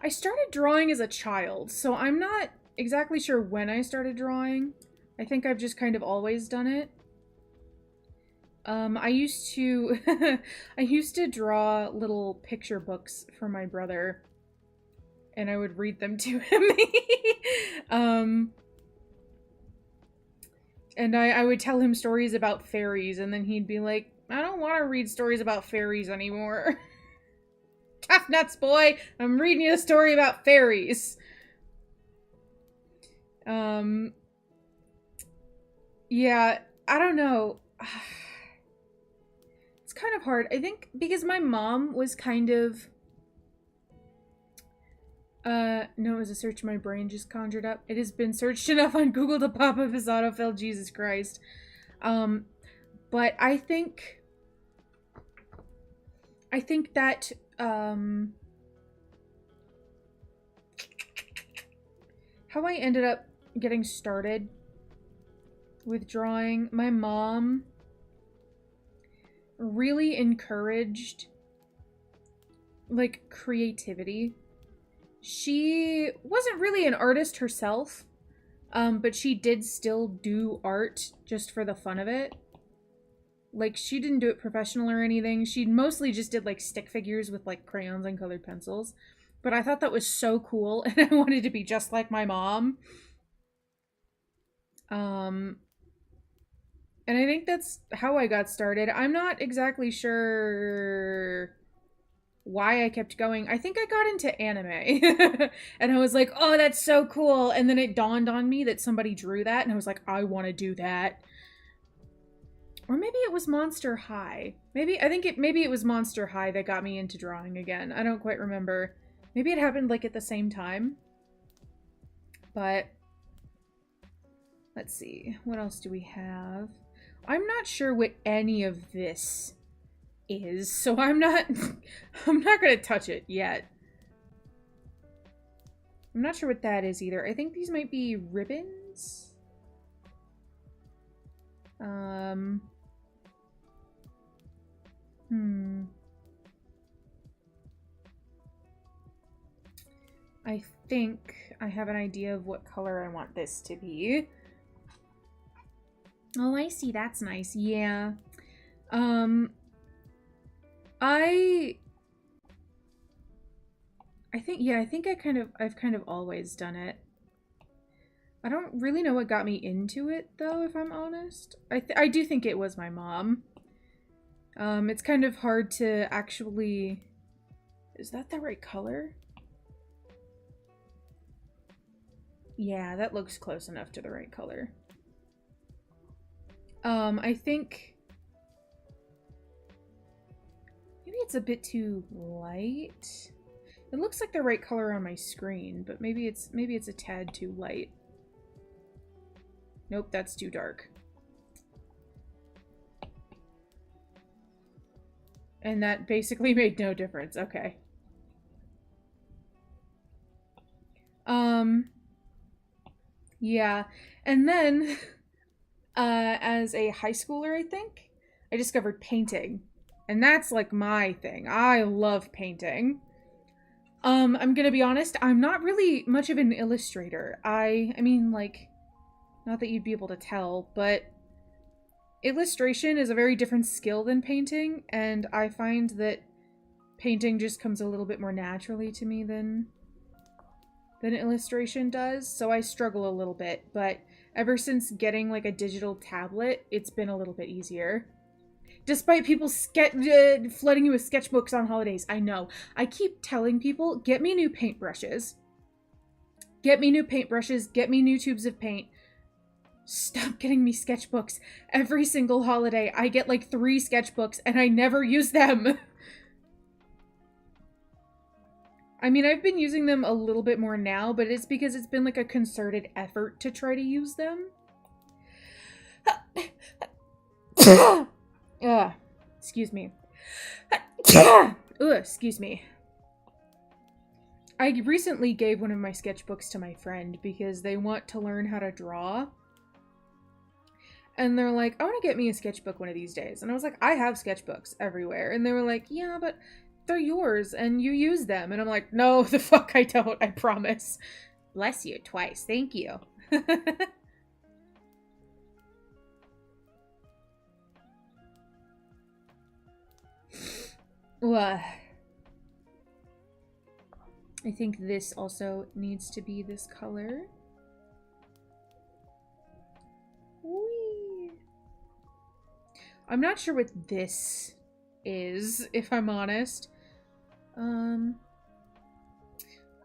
I started drawing as a child, so I'm not exactly sure when I started drawing. I think I've just kind of always done it. I used to I used to draw little picture books for my brother, and I would read them to him. And I would tell him stories about fairies, and then he'd be like, I don't want to read stories about fairies anymore. Tough nuts, boy! I'm reading you a story about fairies. Yeah, I don't know. It's kind of hard. I think because my mom was kind of... no, it was a search my brain just conjured up. It has been searched enough on Google to pop up as autofill, Jesus Christ. But I think that, how I ended up getting started with drawing, my mom really encouraged, like, creativity. She wasn't really an artist herself, but she did still do art just for the fun of it. Like, she didn't do it professional or anything. She mostly just did, like, stick figures with, like, crayons and colored pencils. But I thought that was so cool, and I wanted to be just like my mom. And I think that's how I got started. I'm not exactly sure why I kept going. I think I got into anime. And I was like, oh, that's so cool. And then it dawned on me that somebody drew that, and I was like, I want to do that. Or maybe it was Monster High. Maybe it was Monster High that got me into drawing again. I don't quite remember. Maybe it happened like at the same time. But let's see. What else do we have? I'm not sure what any of this is, so I'm not gonna touch it yet. I'm not sure what that is either. I think these might be ribbons. I think I have an idea of what color I want this to be. Oh, I see. That's nice. Yeah. I think I've kind of always done it. I don't really know what got me into it, though, if I'm honest. I do think it was my mom. It's kind of hard to actually... Is that the right color? Yeah, that looks close enough to the right color. I think... Maybe it's a bit too light. It looks like the right color on my screen, but maybe it's a tad too light. Nope, that's too dark. And that basically made no difference. Okay. Yeah. And then, as a high schooler, I think, I discovered painting. And that's like my thing. I love painting. I'm gonna be honest, I'm not really much of an illustrator. I mean, like, not that you'd be able to tell, but illustration is a very different skill than painting, and I find that painting just comes a little bit more naturally to me than illustration does, so I struggle a little bit, but ever since getting, like, a digital tablet, it's been a little bit easier. Despite people flooding you with sketchbooks on holidays, I know. I keep telling people, get me new paintbrushes. Get me new paintbrushes, get me new tubes of paint. Stop getting me sketchbooks. Every single holiday, I get like 3 sketchbooks, and I never use them. I mean, I've been using them a little bit more now, but it's because it's been like a concerted effort to try to use them. Excuse me. Excuse me. I recently gave one of my sketchbooks to my friend because they want to learn how to draw. And they're like, I want to get me a sketchbook one of these days. And I was like, I have sketchbooks everywhere. And they were like, yeah, but they're yours and you use them. And I'm like, no, the fuck I don't, I promise. Bless you twice. Thank you. I think this also needs to be this color. Whee! I'm not sure what this is, if I'm honest. What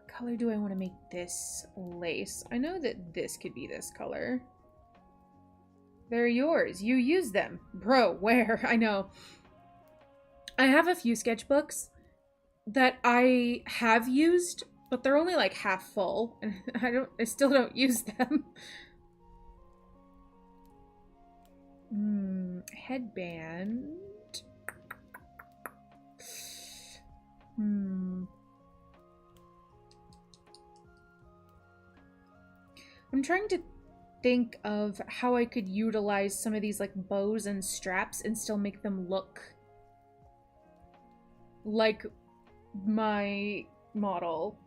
color do I want to make this lace? I know that this could be this color. They're yours. You use them. Bro, where? I know. I have a few sketchbooks that I have used, but they're only like half full, and I still don't use them. Headband. I'm trying to think of how I could utilize some of these like bows and straps and still make them look like my model.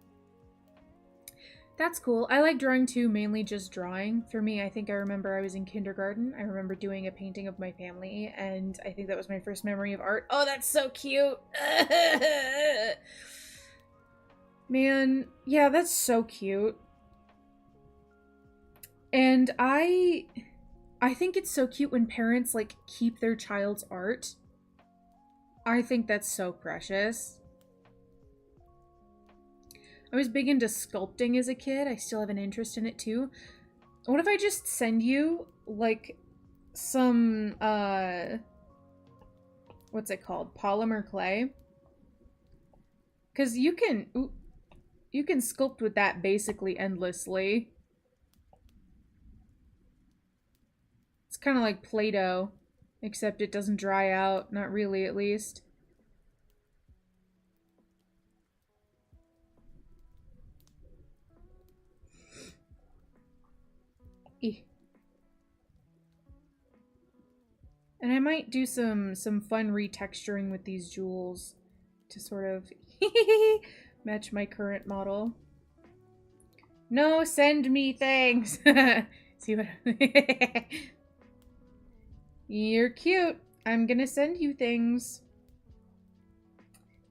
That's cool. I like drawing too, mainly just drawing. For me, I think I remember I was in kindergarten. I remember doing a painting of my family, and I think that was my first memory of art. Oh, that's so cute. Man, yeah, that's so cute. And I think it's so cute when parents like keep their child's art. I think that's so precious. I was big into sculpting as a kid. I still have an interest in it too. What if I just send you like some what's it called? Polymer clay? Cuz you can sculpt with that basically endlessly. It's kind of like Play-Doh, except it doesn't dry out, not really at least. And I might do some fun retexturing with these jewels to sort of match my current model. No, send me things. See what? You're cute. I'm gonna send you things.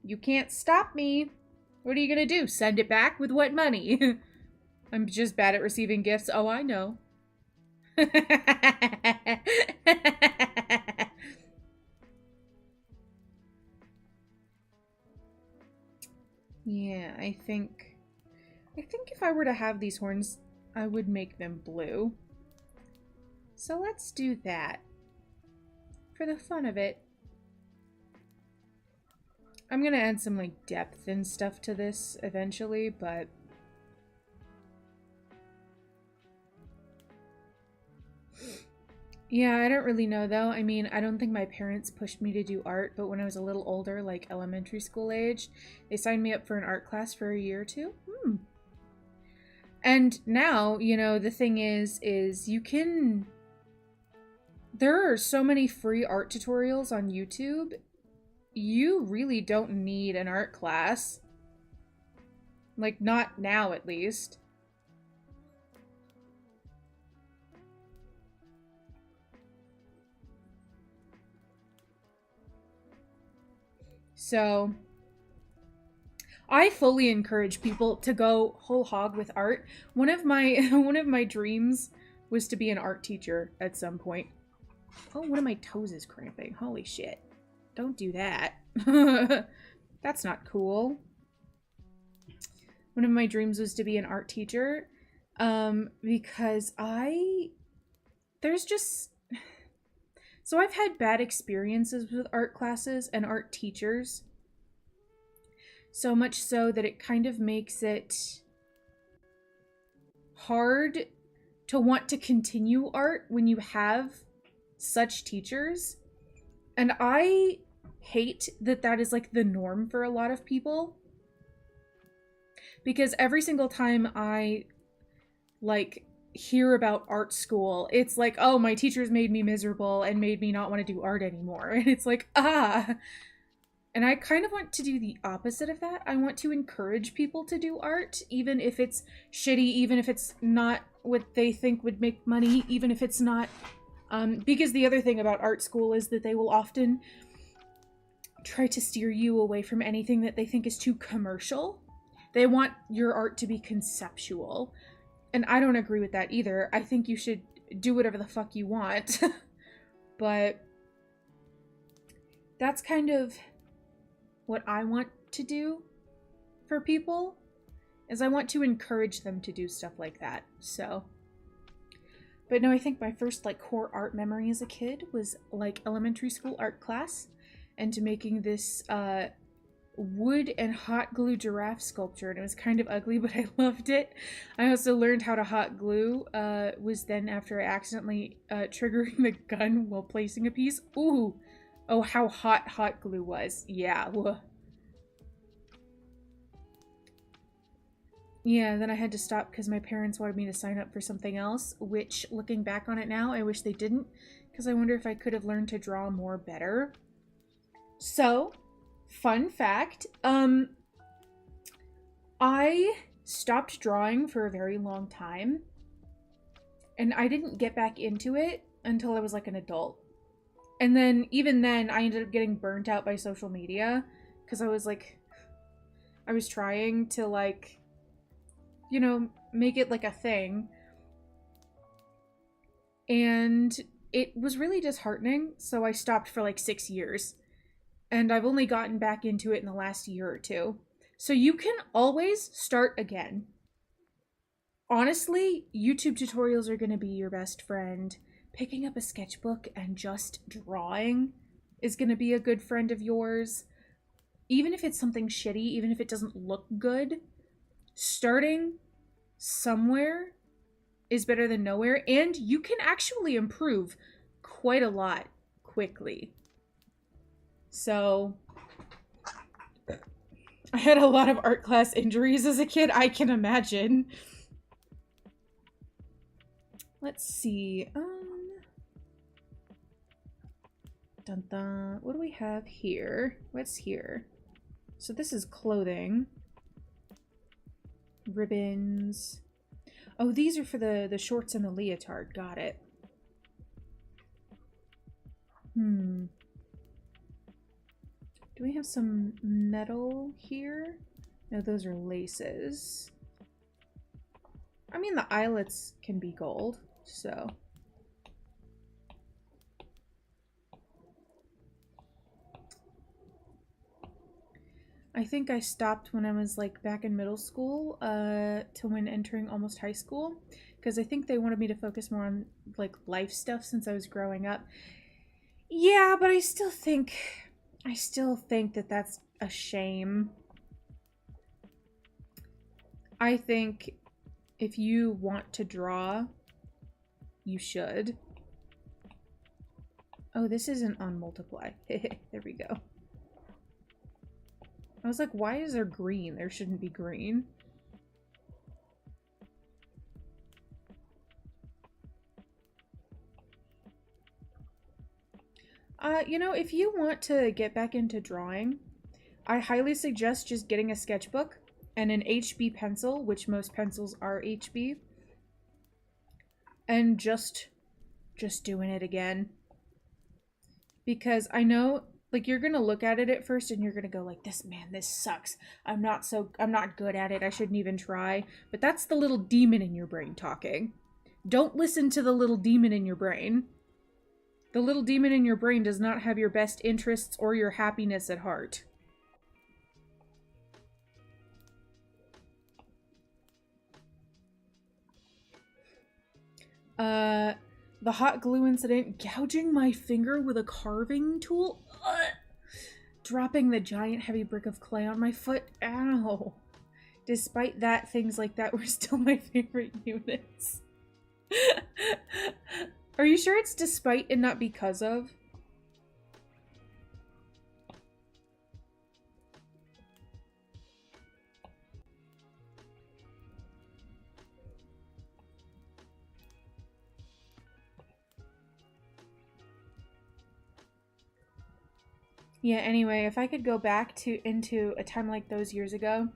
You can't stop me. What are you gonna do? Send it back? With what money? I'm just bad at receiving gifts. Oh, I know. Yeah, I think if I were to have these horns, I would make them blue. So let's do that. For the fun of it. I'm gonna add some like depth and stuff to this eventually, but yeah, I don't really know though. I mean, I don't think my parents pushed me to do art, but when I was a little older, like elementary school age, they signed me up for an art class for a year or two. And now, you know, the thing is you can... There are so many free art tutorials on YouTube. You really don't need an art class. Like, not now, at least. So, I fully encourage people to go whole hog with art. One of my dreams was to be an art teacher at some point. Oh, one of my toes is cramping. Holy shit. Don't do that. That's not cool. One of my dreams was to be an art teacher. Because so I've had bad experiences with art classes and art teachers. So much so that it kind of makes it hard to want to continue art when you have such teachers. And I hate that that is like the norm for a lot of people. Because every single time I like hear about art school, it's like, oh, my teachers made me miserable and made me not want to do art anymore. And it's like, ah. And I kind of want to do the opposite of that. I want to encourage people to do art, even if it's shitty, even if it's not what they think would make money, even if it's not... because the other thing about art school is that they will often try to steer you away from anything that they think is too commercial. They want your art to be conceptual. And I don't agree with that either. I think you should do whatever the fuck you want. But that's kind of what I want to do for people, is I want to encourage them to do stuff like that. So, but no, I think my first like core art memory as a kid was like elementary school art class and making this wood and hot glue giraffe sculpture, and it was kind of ugly, but I loved it. I also learned how to hot glue, was then after I accidentally triggering the gun while placing a piece. Ooh, oh, how hot glue was. Yeah. Whoa. Yeah, then I had to stop because my parents wanted me to sign up for something else, which, looking back on it now, I wish they didn't, because I wonder if I could have learned to draw more better. So, fun fact, I stopped drawing for a very long time, and I didn't get back into it until I was like an adult. And then, even then, I ended up getting burnt out by social media, because I was trying to, like, you know, make it like a thing. And it was really disheartening, so I stopped for like 6 years. And I've only gotten back into it in the last year or two. So you can always start again. Honestly, YouTube tutorials are going to be your best friend. Picking up a sketchbook and just drawing is going to be a good friend of yours. Even if it's something shitty, even if it doesn't look good, starting somewhere is better than nowhere, and you can actually improve quite a lot quickly. So, I had a lot of art class injuries as a kid, I can imagine. Let's see, dun dun, what do we have here? What's here? So this is clothing. Ribbons. Oh, these are for the shorts and the leotard. Got it. Do we have some metal here? No, those are laces. I mean, the eyelets can be gold, so. I think I stopped when I was like back in middle school to when entering almost high school, because I think they wanted me to focus more on like life stuff since I was growing up. Yeah, but I still think that that's a shame. I think if you want to draw, you should. Oh, this isn't on multiply. There we go. I was like, why is there green? There shouldn't be green. You know, if you want to get back into drawing, I highly suggest just getting a sketchbook and an HB pencil, which most pencils are HB, and just doing it again. Because I know, like, you're gonna look at it at first and you're gonna go like, this sucks. I'm not good at it. I shouldn't even try. But that's the little demon in your brain talking. Don't listen to the little demon in your brain. The little demon in your brain does not have your best interests or your happiness at heart. The hot glue incident, gouging my finger with a carving tool, dropping the giant heavy brick of clay on my foot, ow. Despite that, things like that were still my favorite units. Are you sure it's despite and not because of? Yeah, anyway, if I could go back into a time like those years ago,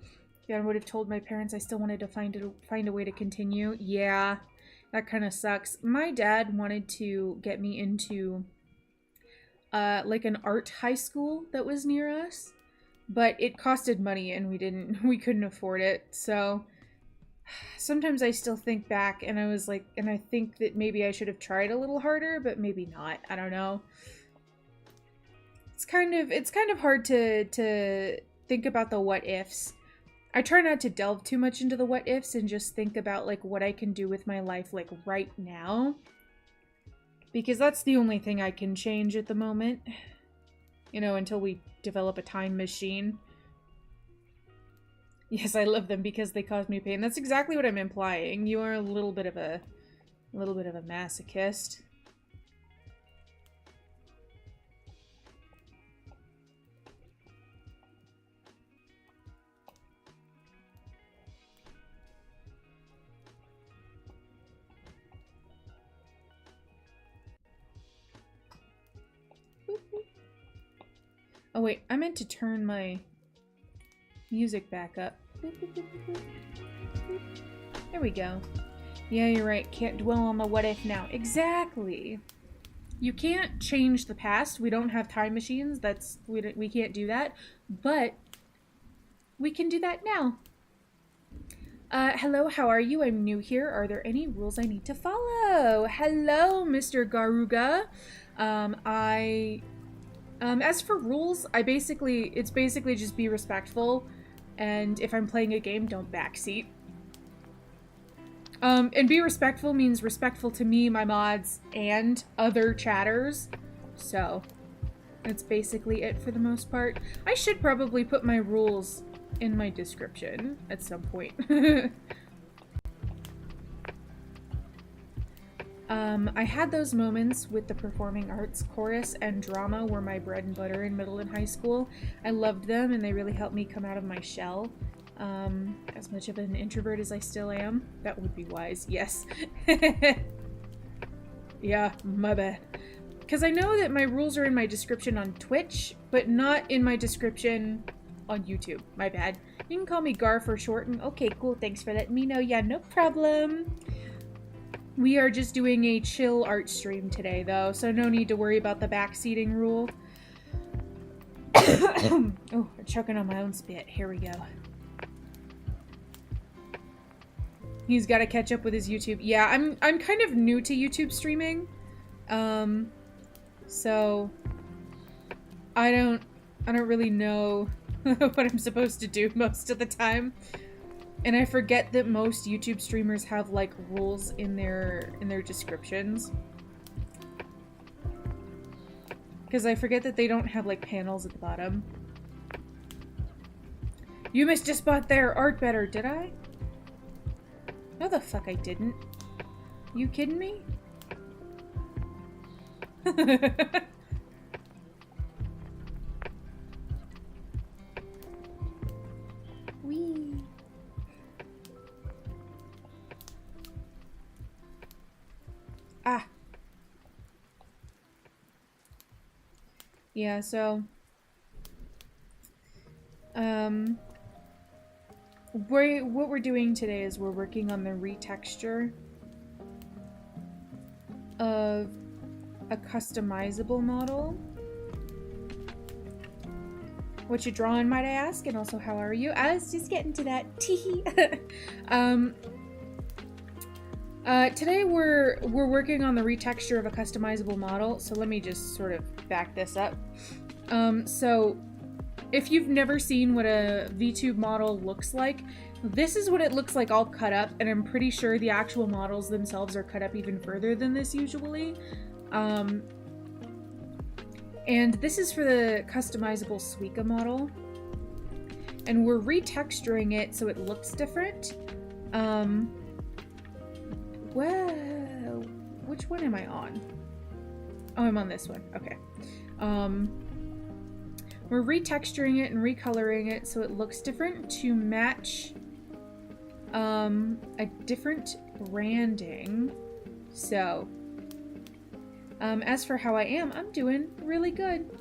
I would have told my parents I still wanted to find a way to continue. Yeah, that kind of sucks. My dad wanted to get me into like an art high school that was near us, but it costed money and we couldn't afford it. So sometimes I still think back and I was like, and I think that maybe I should have tried a little harder, but maybe not. I don't know. It's kind of hard to think about the what ifs. I try not to delve too much into the what ifs and just think about like what I can do with my life like right now. Because that's the only thing I can change at the moment. You know, until we develop a time machine. Yes, I love them because they cause me pain. That's exactly what I'm implying. You are a little bit of a masochist. Oh wait, I meant to turn my music back up. There we go. Yeah, you're right. Can't dwell on the what if now. Exactly. You can't change the past. We don't have time machines. We can't do that. But we can do that now. Hello, how are you? I'm new here. Are there any rules I need to follow? Hello, Mr. Garuga. As for rules, it's basically just be respectful, and if I'm playing a game, don't backseat. And be respectful means respectful to me, my mods, and other chatters. So, that's basically it for the most part. I should probably put my rules in my description at some point. I had those moments with the performing arts, chorus, and drama were my bread and butter in middle and high school. I loved them and they really helped me come out of my shell. As much of an introvert as I still am. That would be wise, yes. Yeah, my bad. Because I know that my rules are in my description on Twitch, but not in my description on YouTube. My bad. You can call me Gar for short. And okay, cool. Thanks for letting me know. Yeah, no problem. We are just doing a chill art stream today, though, so no need to worry about the backseating rule. Oh, I'm choking on my own spit. Here we go. He's got to catch up with his YouTube. Yeah, I'm kind of new to YouTube streaming, so I don't really know what I'm supposed to do most of the time. And I forget that most YouTube streamers have, like, rules in their descriptions. Because I forget that they don't have, like, panels at the bottom. You missed a spot there. Art better, did I? No the fuck I didn't. You kidding me? Wee. Ah. Yeah, so what we're doing today is we're working on the retexture of a customizable model. What you drawing, might I ask? And also, how are you? I was just getting to that. Today we're working on the retexture of a customizable model, so let me just sort of back this up. So if you've never seen what a VTube model looks like, this is what it looks like all cut up, and I'm pretty sure the actual models themselves are cut up even further than this usually. And this is for the customizable Suica model. And we're retexturing it so it looks different. Whoa, which one am I on? Oh, I'm on this one. Okay. We're retexturing it and recoloring it so it looks different to match a different branding. So, as for how I am, I'm doing really good.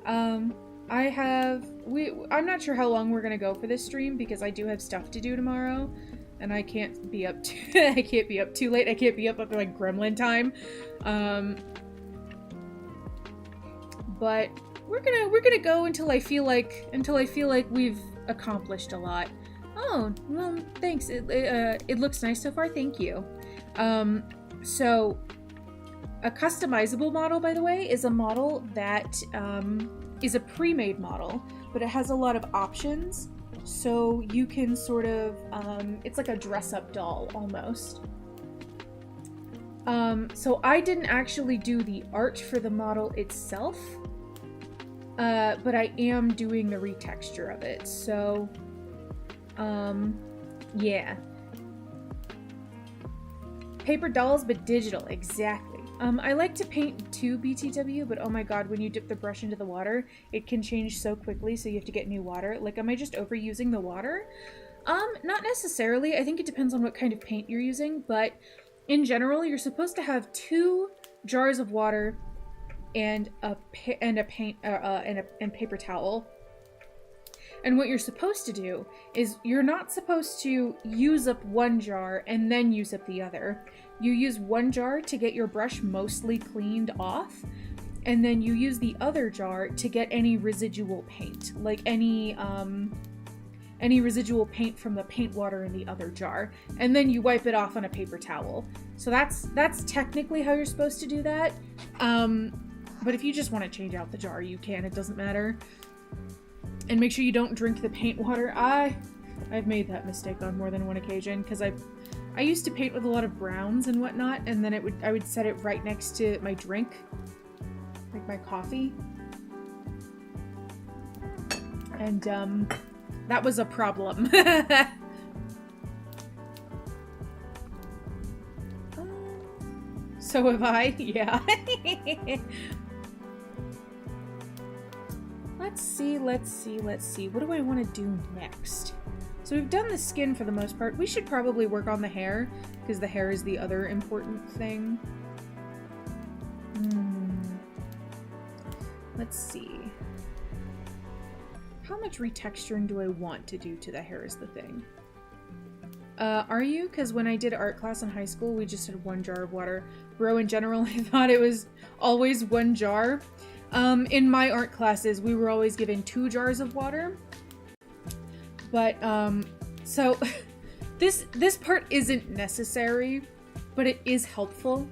I'm not sure how long we're gonna go for this stream because I do have stuff to do tomorrow. And I can't be up too I can't be up too late. I can't be up like gremlin time. But we're gonna go until I feel like we've accomplished a lot. Oh, well, thanks. It looks nice so far. Thank you. So a customizable model, by the way, is a model that is a pre-made model. but it has a lot of options. So you can sort of, it's like a dress-up doll almost. So I didn't actually do the art for the model itself, but I am doing the retexture of it. So, yeah. Paper dolls, but digital, exactly. I like to paint too, BTW, but oh my god, when you dip the brush into the water, it can change so quickly, so you have to get new water. Like, am I just overusing the water? Not necessarily. I think it depends on what kind of paint you're using, but in general, you're supposed to have 2 jars of water and paper towel. And what you're supposed to do is you're not supposed to use up one jar and then use up the other. You use one jar to get your brush mostly cleaned off, and then you use the other jar to get any residual paint, like any residual paint from the paint water in the other jar, and then you wipe it off on a paper towel. So that's technically how you're supposed to do that. But if you just want to change out the jar, you can. It doesn't matter. And make sure you don't drink the paint water. I've made that mistake on more than one occasion, because I used to paint with a lot of browns and whatnot, and then I would set it right next to my drink, like my coffee. And that was a problem. So have I, yeah. Let's see. What do I want to do next? So we've done the skin for the most part. We should probably work on the hair, because the hair is the other important thing. Let's see. How much retexturing do I want to do to the hair is the thing. Are you? Because when I did art class in high school, we just had 1 jar of water. Bro, in general, I thought it was always 1 jar. In my art classes, we were always given 2 jars of water. But, so, this part isn't necessary, but it is helpful.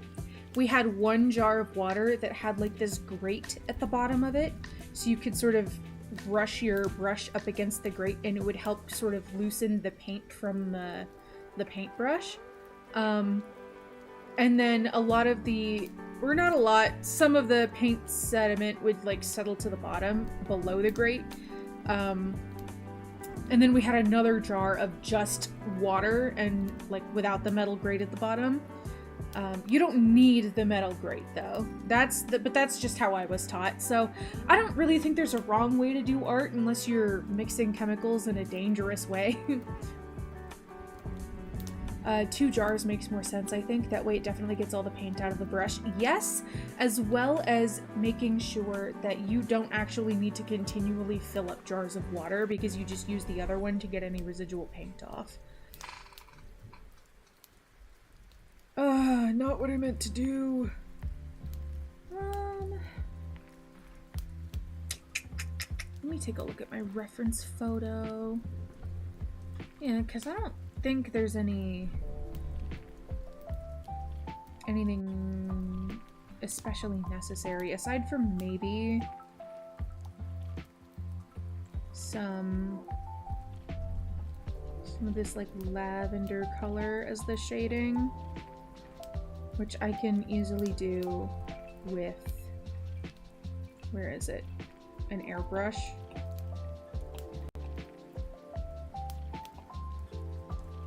We had 1 jar of water that had, like, this grate at the bottom of it, so you could sort of brush your brush up against the grate, and it would help sort of loosen the paint from the paintbrush. And then a lot of or not a lot, some of the paint sediment would, like, settle to the bottom below the grate. And then we had another jar of just water and, like, without the metal grate at the bottom. You don't need the metal grate, though. But that's just how I was taught. So I don't really think there's a wrong way to do art unless you're mixing chemicals in a dangerous way. 2 jars makes more sense, I think. That way it definitely gets all the paint out of the brush. Yes, as well as making sure that you don't actually need to continually fill up jars of water, because you just use the other one to get any residual paint off. Not what I meant to do. Let me take a look at my reference photo. Yeah, because I don't think there's anything especially necessary, aside from maybe some of this, like, lavender color as the shading, which I can easily do with, where is it? An airbrush.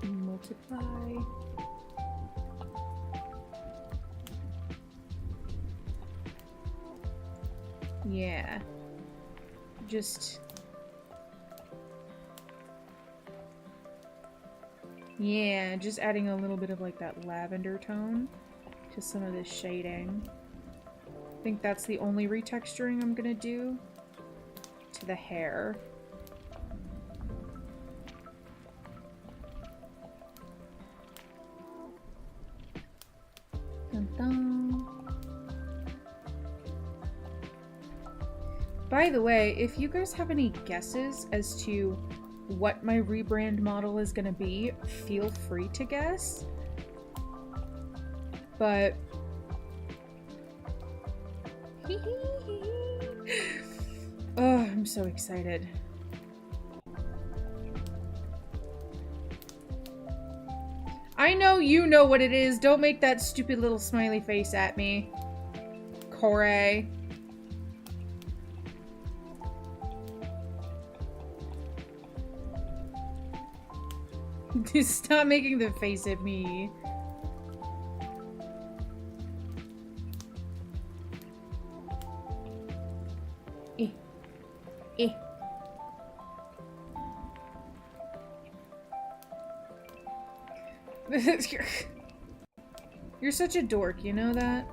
Multiply. Yeah. Just adding a little bit of, like, that lavender tone to some of this shading. I think that's the only retexturing I'm gonna do to the hair. Dun dun. By the way, if you guys have any guesses as to what my rebrand model is gonna be, feel free to guess. But oh, I'm so excited. I know you know what it is. Don't make that stupid little smiley face at me. Corey. Stop making the face at me. Eh. Eh. You're such a dork, you know that?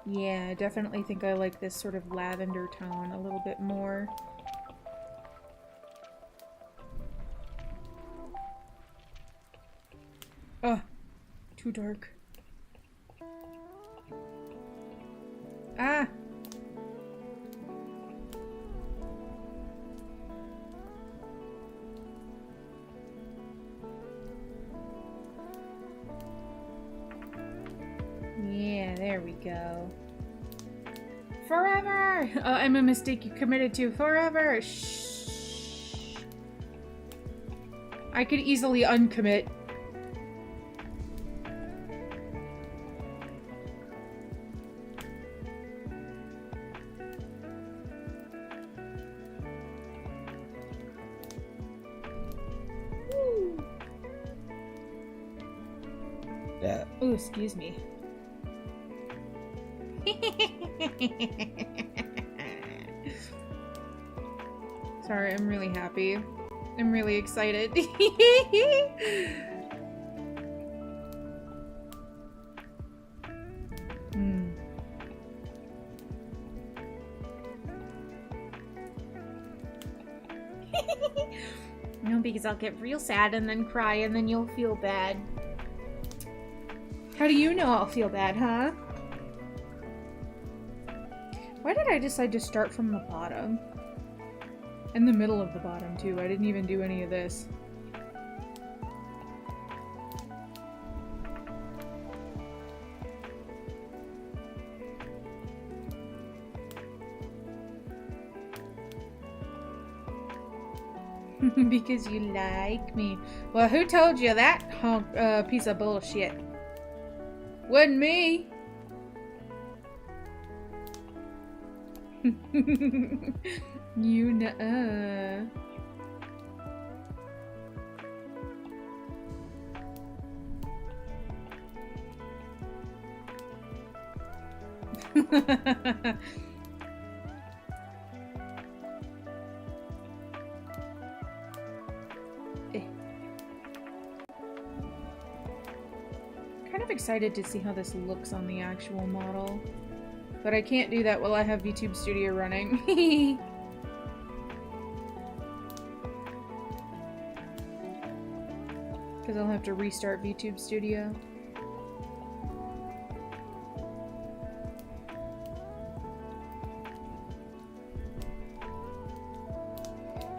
Yeah, I definitely think I like this sort of lavender tone a little bit more. Ugh, too dark. Ah! Yeah, there we go. Forever! I'm a mistake you committed to. Forever! Shh. I could easily uncommit. Yeah. Oh, excuse me. Sorry, I'm really happy. I'm really excited. No, because I'll get real sad and then cry and then you'll feel bad. How do you know I'll feel bad, huh? Why did I decide to start from the bottom? In the middle of the bottom, too. I didn't even do any of this. Because you like me. Well, who told you that piece of bullshit? Wasn't me. You know. Kind of excited to see how this looks on the actual model. But I can't do that while I have VTube Studio running. Because I'll have to restart VTube Studio.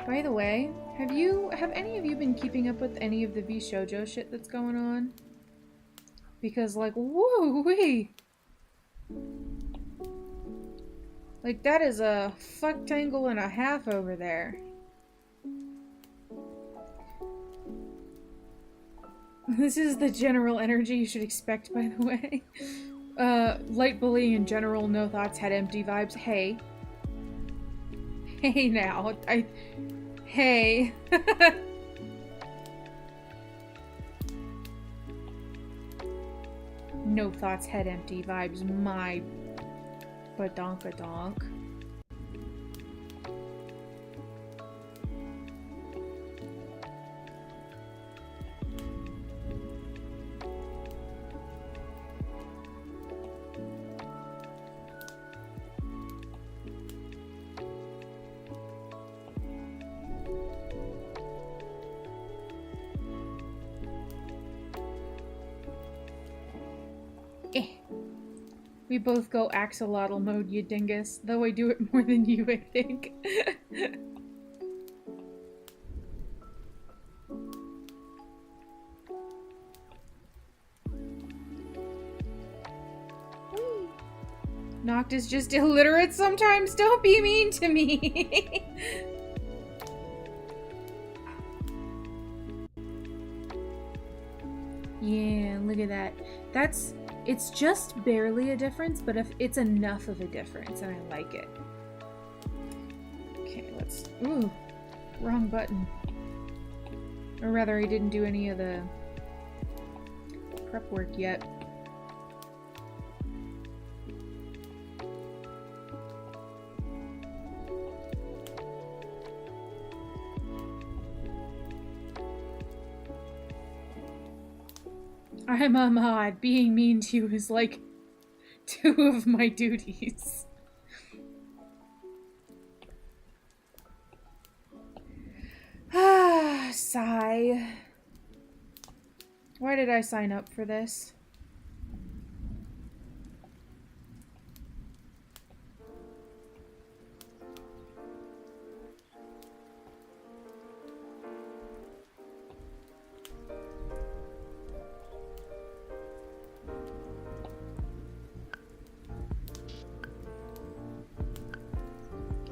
By the way, have any of you been keeping up with any of the VShojo shit that's going on? Because, like, woo-wee! Like, that is a fuck-tangle and a half over there. This is the general energy you should expect, by the way. Light bullying in general, no thoughts, head empty vibes. Hey. Hey now. Hey. No thoughts, head empty vibes, my badonkadonk. We both go axolotl mode, you dingus. Though I do it more than you, I think. Noctis just illiterate sometimes. Don't be mean to me. Yeah, look at that. It's just barely a difference, but if it's enough of a difference, and I like it. Okay, let's... Ooh, wrong button. Or rather, I didn't do any of the prep work yet. I'm a mod. Being mean to you is like 2 of my duties. Ah, sigh. Why did I sign up for this?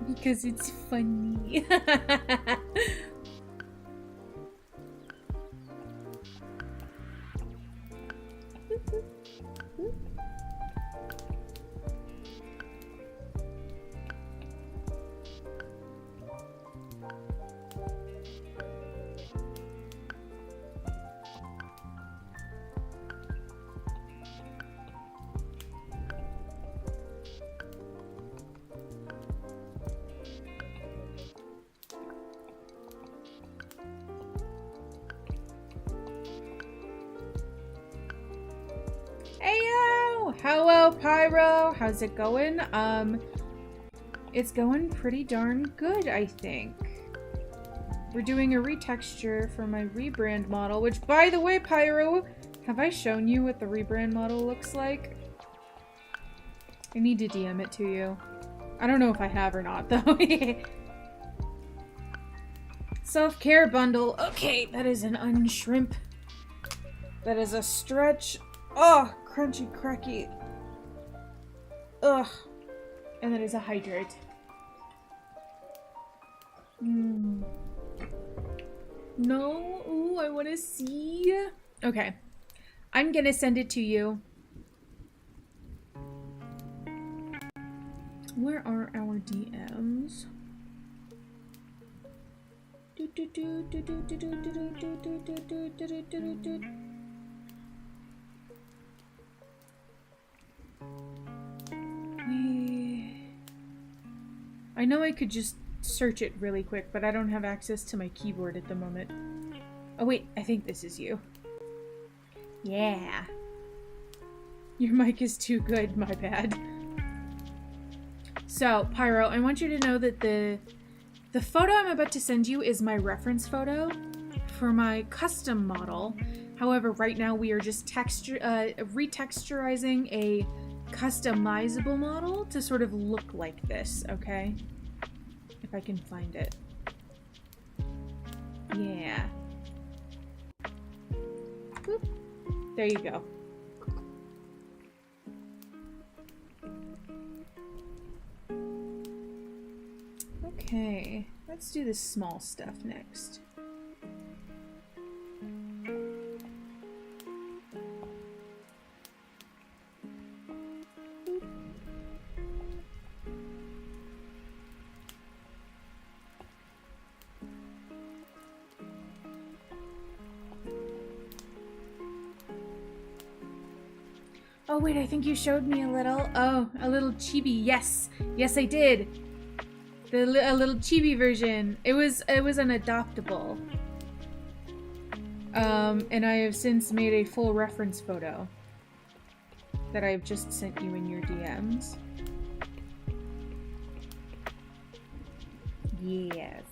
Because it's funny. Heyo! Hello, Pyro! How's it going? It's going pretty darn good, I think. We're doing a retexture for my rebrand model, which, by the way, Pyro, have I shown you what the rebrand model looks like? I need to DM it to you. I don't know if I have or not, though. Self-care bundle. Okay, that is an unshrimp. That is a stretch. Oh, crunchy cracky. Ugh. And that is a hydrate. No. Ooh, I want to see. Okay. I'm gonna send it to you. Where are our DMs? I know I could just search it really quick, but I don't have access to my keyboard at the moment. Oh wait, I think this is you. Yeah. Your mic is too good, my bad. So, Pyro, I want you to know that the photo I'm about to send you is my reference photo for my custom model. However, right now we are just retexturizing a customizable model to sort of look like this, okay? If I can find it. Yeah. Boop. There you go. Okay, let's do the small stuff next. Oh wait, I think you showed me a little. Oh, a little chibi. Yes, yes, I did. A little chibi version. It was an adoptable. And I have since made a full reference photo that I've just sent you in your DMs. Yes.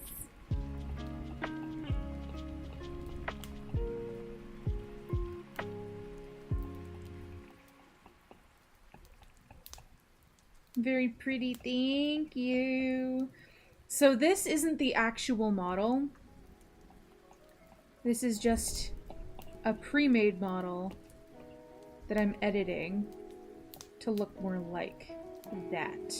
Very pretty, thank you. So this isn't the actual model. This is just a pre-made model that I'm editing to look more like that.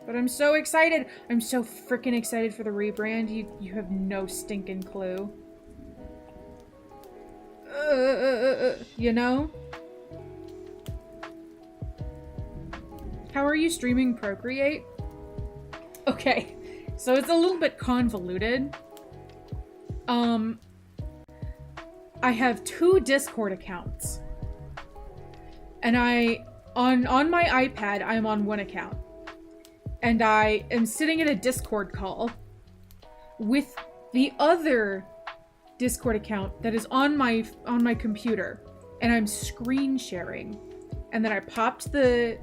But I'm so excited. I'm so freaking excited for the rebrand. You have no stinking clue. you know? How are you streaming Procreate? Okay, so it's a little bit convoluted. I have 2 Discord accounts. And on my iPad, I'm on 1 account. And I am sitting in a Discord call with the other Discord account that is on my computer, and I'm screen sharing. And then I popped the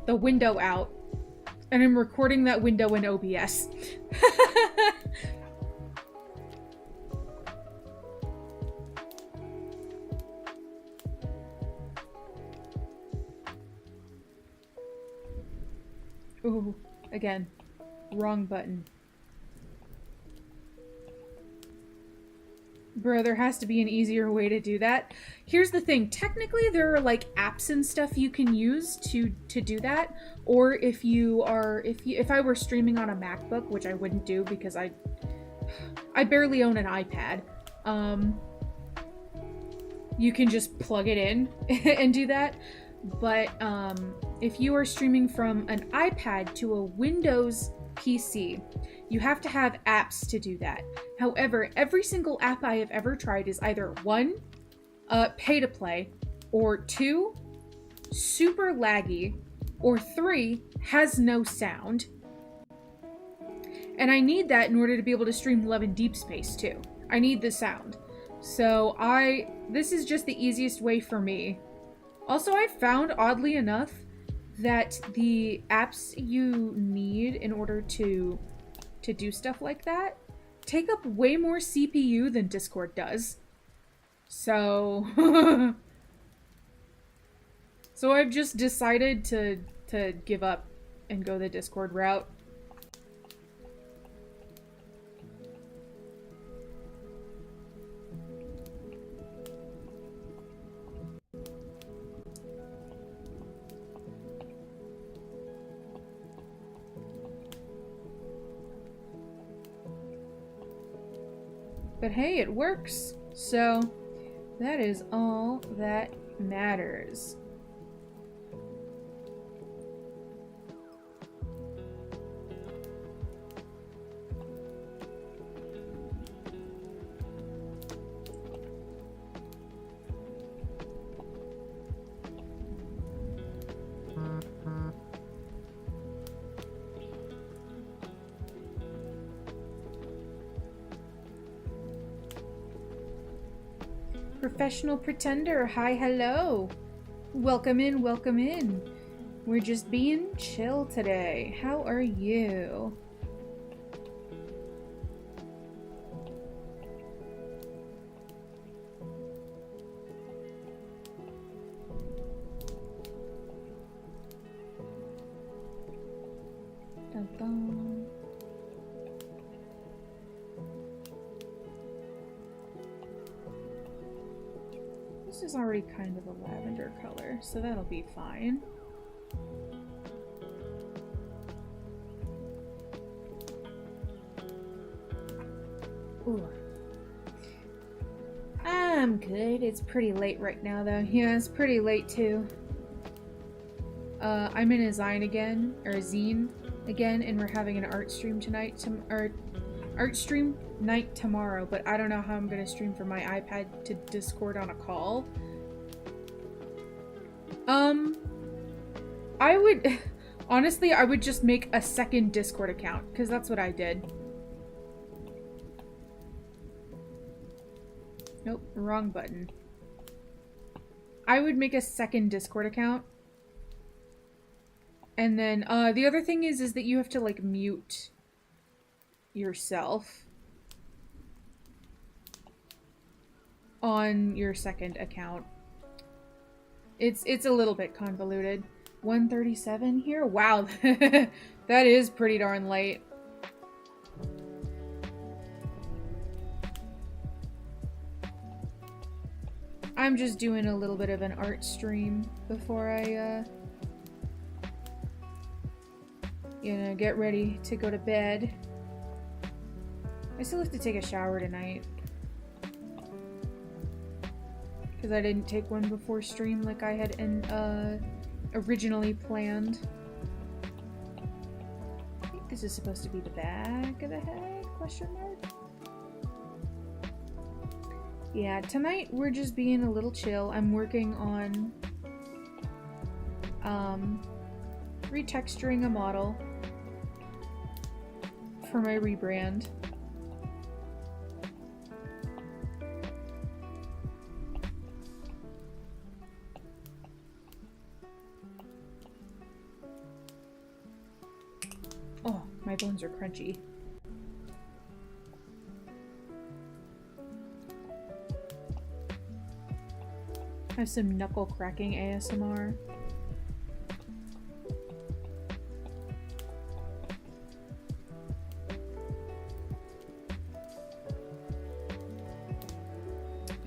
window out, and I'm recording that window in OBS. Ooh, again, wrong button. Bro, there has to be an easier way to do that. Here's the thing. Technically, there are like apps and stuff you can use to do that. Or if I were streaming on a MacBook, which I wouldn't do because I barely own an iPad. You can just plug it in and do that. But if you are streaming from an iPad to a Windows PC, you have to have apps to do that. However, every single app I have ever tried is either 1, pay to play, or 2, super laggy, or 3, has no sound. And I need that in order to be able to stream Love in Deep Space too. I need the sound. So this is just the easiest way for me. Also, I found, oddly enough, that the apps you need in order to do stuff like that take up way more CPU than Discord does. So so I've just decided to give up and go the Discord route. But hey, it works. So that is all that matters. Professional Pretender, hi, hello. Welcome in, welcome in. We're just being chill today. How are you? Dun dun. This is already kind of a lavender color, so that'll be fine. Ooh. I'm good. It's pretty late right now, though. Yeah, it's pretty late, too. I'm in a zine again, or a zine again, and we're having an art stream tonight, or art stream night tomorrow, but I don't know how I'm gonna stream from my iPad to Discord on a call. I would, honestly, I would just make a second Discord account, because that's what I did. Nope, wrong button. I would make a second Discord account. And then, the other thing is that you have to, like, mute yourself on your second account. It's a little bit convoluted. 1:37 here? Wow, that is pretty darn late. I'm just doing a little bit of an art stream before I, you know, get ready to go to bed. I still have to take a shower tonight. because I didn't take one before stream like I had originally planned. I think this is supposed to be the back of the head, question mark? Yeah, tonight we're just being a little chill. I'm working on retexturing a model for my rebrand. Oh, my bones are crunchy. I have some knuckle cracking ASMR.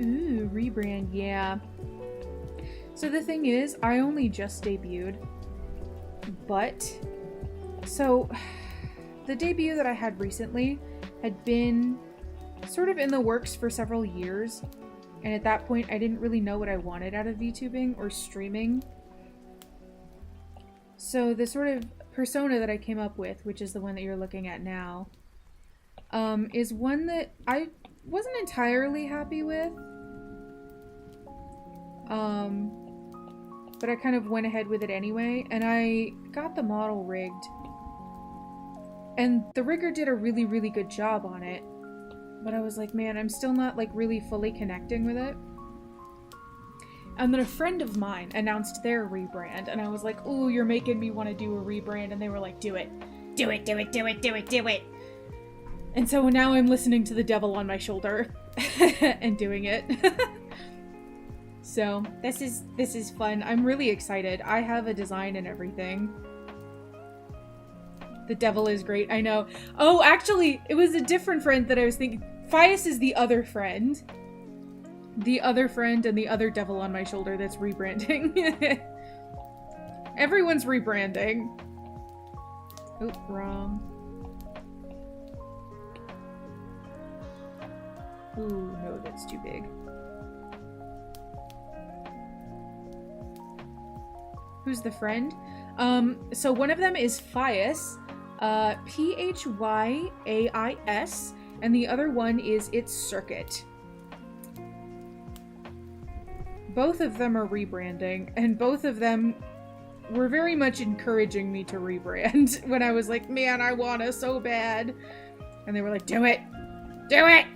Ooh, rebrand, yeah. So the thing is, I only just debuted, but so the debut that I had recently had been sort of in the works for several years, and at that point I didn't really know what I wanted out of VTubing or streaming. So the sort of persona that I came up with, which is the one that you're looking at now, is one that I wasn't entirely happy with. But I kind of went ahead with it anyway, and I got the model rigged. And the rigger did a really, really good job on it. But I was like, man, I'm still not like really fully connecting with it. And then a friend of mine announced their rebrand, and I was like, ooh, you're making me want to do a rebrand. And they were like, do it. Do it, do it, do it, do it, do it. And so now I'm listening to the devil on my shoulder and doing it. So this is fun. I'm really excited. I have a design and everything. The devil is great. I know. Oh, actually, it was a different friend that I was thinking. Fias is the other friend. The other friend and the other devil on my shoulder that's rebranding. Everyone's rebranding. Oop, wrong. Ooh, no, that's too big. Who's the friend? So one of them is Phias, P-H-Y-A-I-S, and the other one is It's Circuit. Both of them are rebranding, and both of them were very much encouraging me to rebrand when I was like, man, I wanna so bad. And they were like, do it! Do it!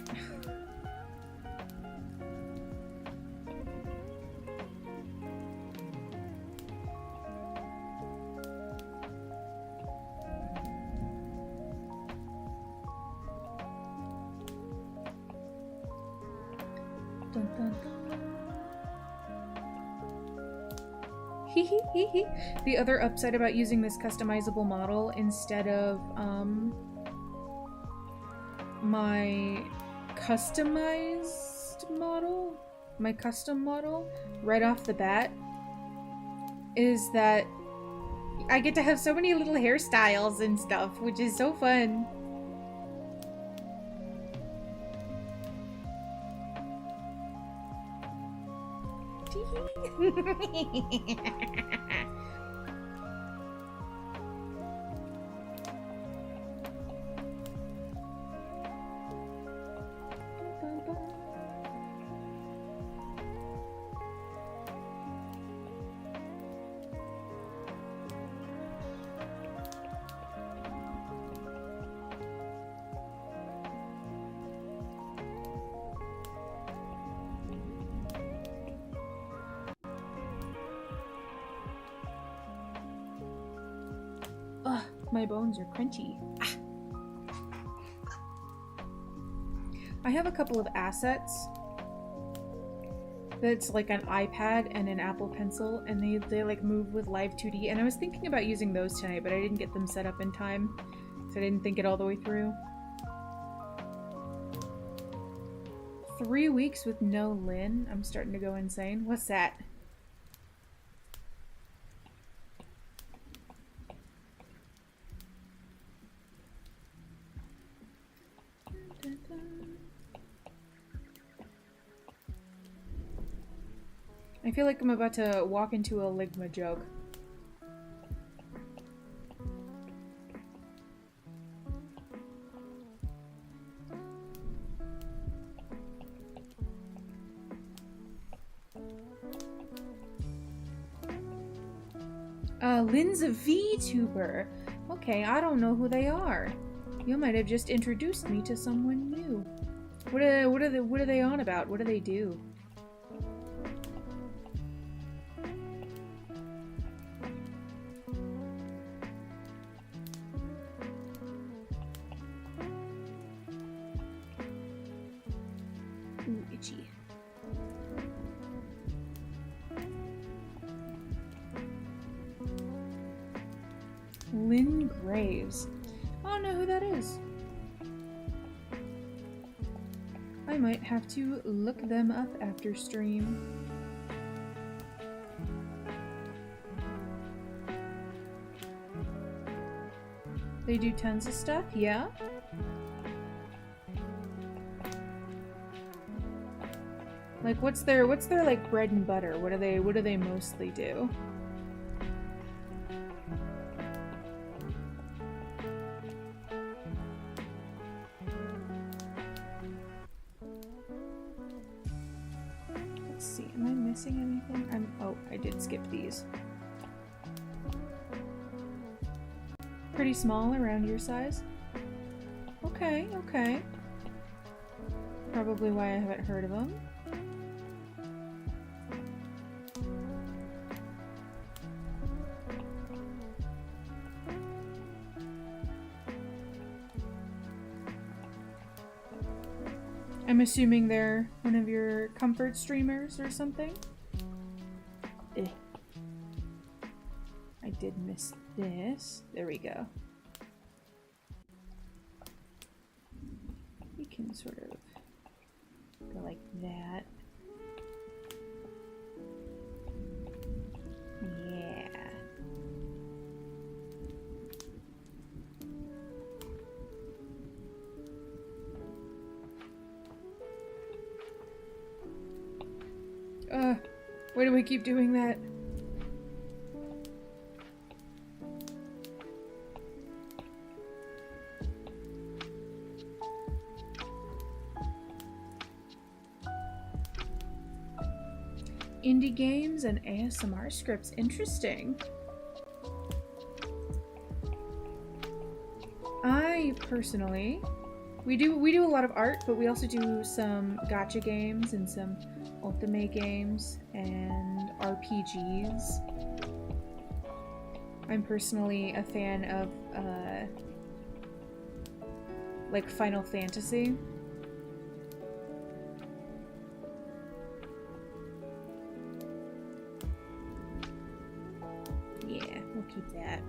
Dun, dun, dun. The other upside about using this customizable model instead of my customized model, my custom model, right off the bat, is that I get to have so many little hairstyles and stuff, which is so fun. My bones are crunchy. Ah. I have a couple of assets that's like an iPad and an Apple Pencil, and they like move with Live 2D, and I was thinking about using those tonight, but I didn't get them set up in time, so I didn't think it all the way through. 3 weeks with no Lynn. I'm starting to go insane. What's that? I feel like I'm about to walk into a Ligma joke. Lynn's a Vtuber. Okay, I don't know who they are. You might have just introduced me to someone new. What are they on about? What do they do? Ooh, itchy. Lynn Graves. I don't know who that is. I might have to look them up after stream. They do tons of stuff, yeah? Like what's their like bread and butter? What do they mostly do? Let's see, am I missing anything? Oh, I did skip these. Pretty small, around your size? Okay, okay. Probably why I haven't heard of them. I'm assuming they're one of your comfort streamers or something? Eh. I did miss this. There we go. We can sort of go like that. Yeah. Why do we keep doing that? Indie games and ASMR scripts. Interesting. I personally, we do a lot of art, but we also do some gacha games and some ultimate games and RPGs. I'm personally a fan of like Final Fantasy. Yeah, we'll keep that.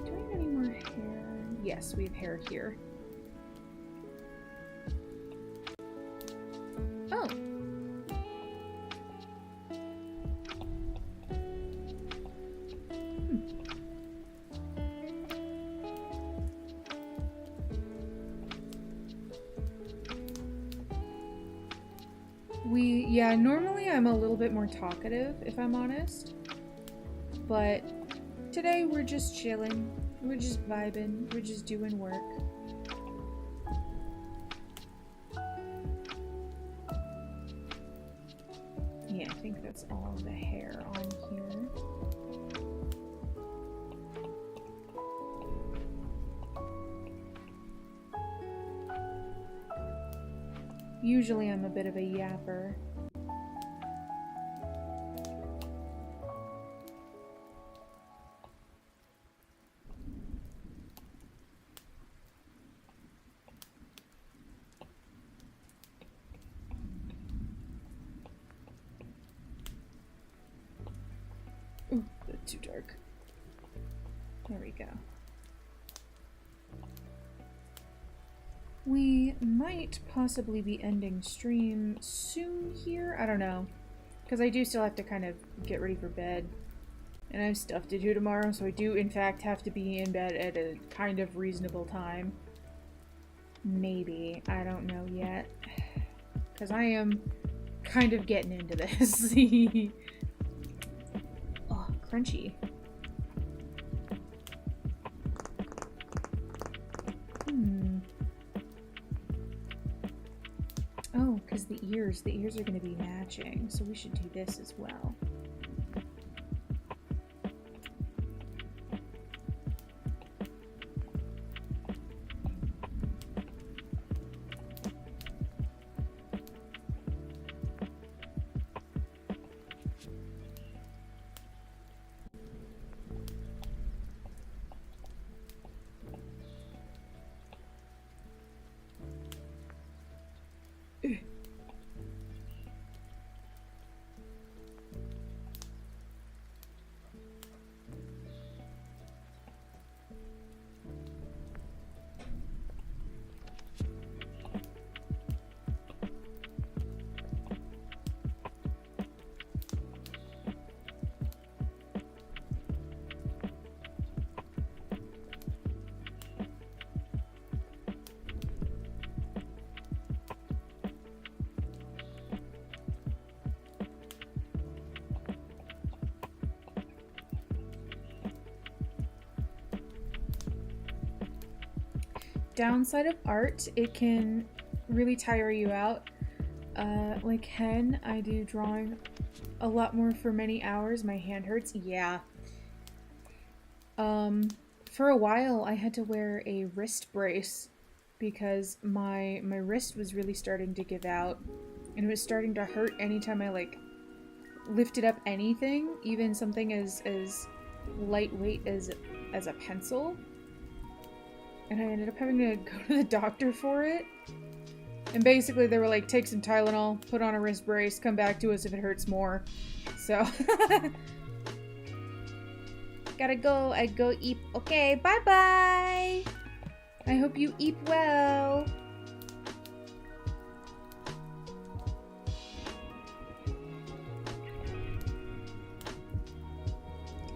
Do we have any more hair? Yes, we have hair here. Oh. Yeah, normally I'm a little bit more talkative, if I'm honest. But today we're just chilling. We're just vibing. We're just doing work. Yeah, I think that's all the hair on here. Usually I'm a bit of a yapper. Ooh, that's too dark. There we go. We might possibly be ending stream soon here. I don't know. Because I do still have to kind of get ready for bed. And I have stuff to do tomorrow, so I do in fact have to be in bed at a kind of reasonable time. Maybe. I don't know yet. because I am kind of getting into this. Oh, crunchy. Oh, because the ears are going to be matching, so we should do this as well. Downside of art, it can really tire you out. Like Hen, I do drawing a lot more for many hours. My hand hurts. Yeah. For a while, I had to wear a wrist brace because my wrist was really starting to give out, and it was starting to hurt anytime I like lifted up anything, even something as lightweight as a pencil. And I ended up having to go to the doctor for it. And basically they were like, take some Tylenol, put on a wrist brace, come back to us if it hurts more. So, gotta go, I go eat. Okay, bye-bye! I hope you eat well.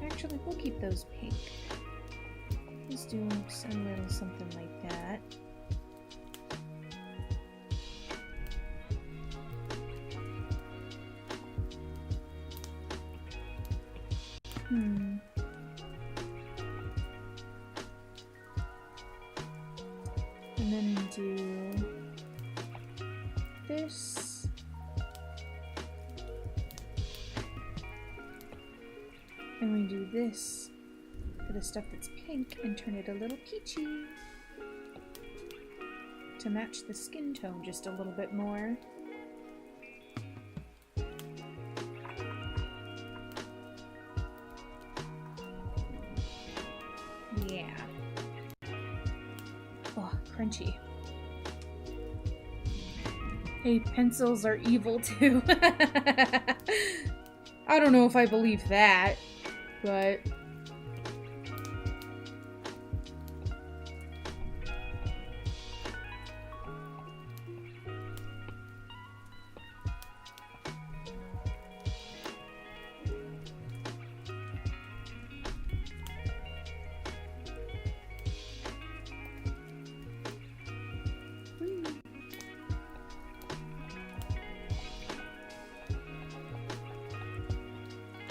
Actually, we'll keep those pink. Let's do some little something like that. And then do this. And we do this for the stuff that's pink and turn it a little peachy to match the skin tone just a little bit more. Yeah. Oh, crunchy. Hey, pencils are evil too. I don't know if I believe that, but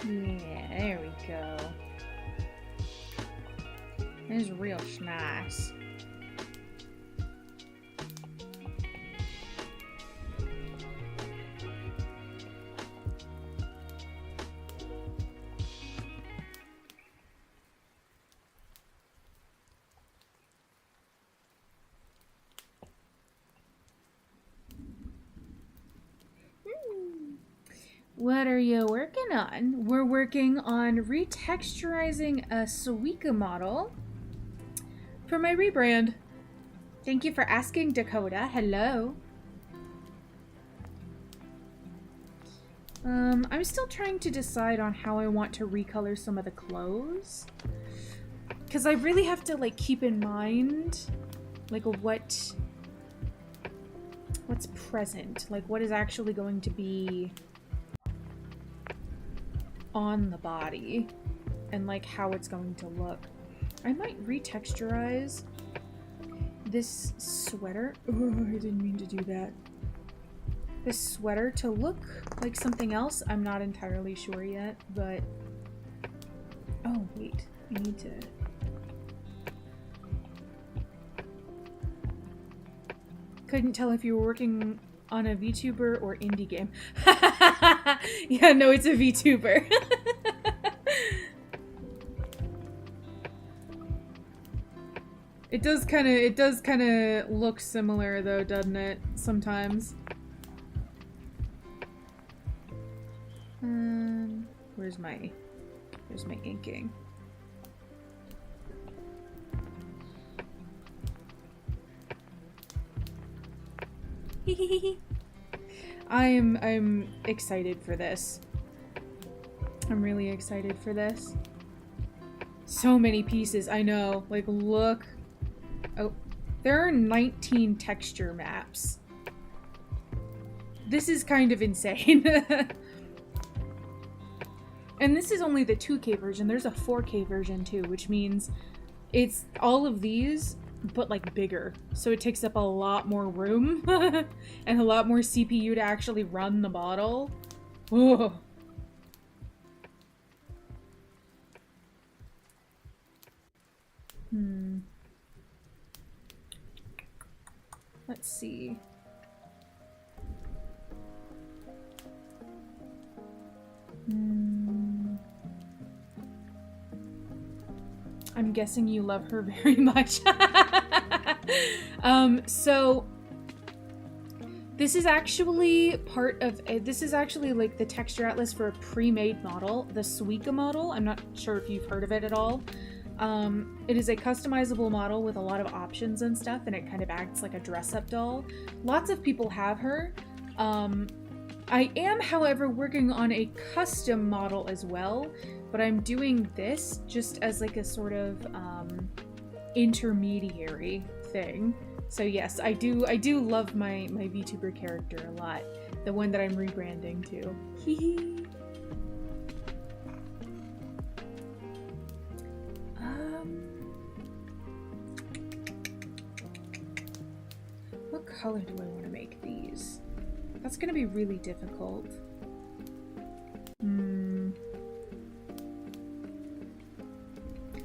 yeah, there we go. This is real nice. What are you working on? We're working on retexturizing a Suica model for my rebrand. Thank you for asking, Dakota. Hello. I'm still trying to decide on how I want to recolor some of the clothes, because I really have to like keep in mind like what's present, like what is actually going to be on the body and like how it's going to look. I might retexturize this sweater. Oh, I didn't mean to do that. this sweater to look like something else. I'm not entirely sure yet, but... Oh, wait. I need to... Couldn't tell if you were working on a VTuber or indie game. Yeah, no, it's a VTuber. It does kind of look similar though, doesn't it? Sometimes. Where's my inking? I'm excited for this. I'm really excited for this. So many pieces, I know. Like, look. Oh, there are 19 texture maps. This is kind of insane. And this is only the 2K version. There's a 4K version too, which means it's all of these, but like bigger. So it takes up a lot more room and a lot more CPU to actually run the model. Oh. Let's see. I'm guessing you love her very much. So this is actually part of this is actually like the texture atlas for a pre-made model, the Suica model. I'm not sure if you've heard of it at all. It is a customizable model with a lot of options and stuff, and it kind of acts like a dress-up doll. Lots of people have her. I am, however, working on a custom model as well, but I'm doing this just as like a sort of intermediary thing. So yes, I do love my VTuber character a lot. The one that I'm rebranding to. Hee. What color do I want to make these? That's gonna be really difficult.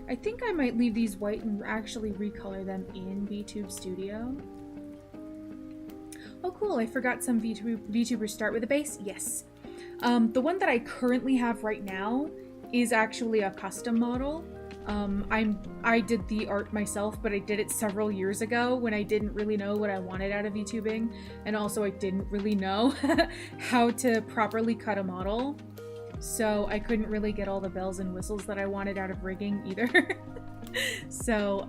I think I might leave these white and actually recolor them in VTube Studio. Oh cool, I forgot some VTubers start with a base. Yes. The one that I currently have right now is actually a custom model. I did the art myself, but I did it several years ago when I didn't really know what I wanted out of VTubing, and also I didn't really know how to properly cut a model, so I couldn't really get all the bells and whistles that I wanted out of rigging either. So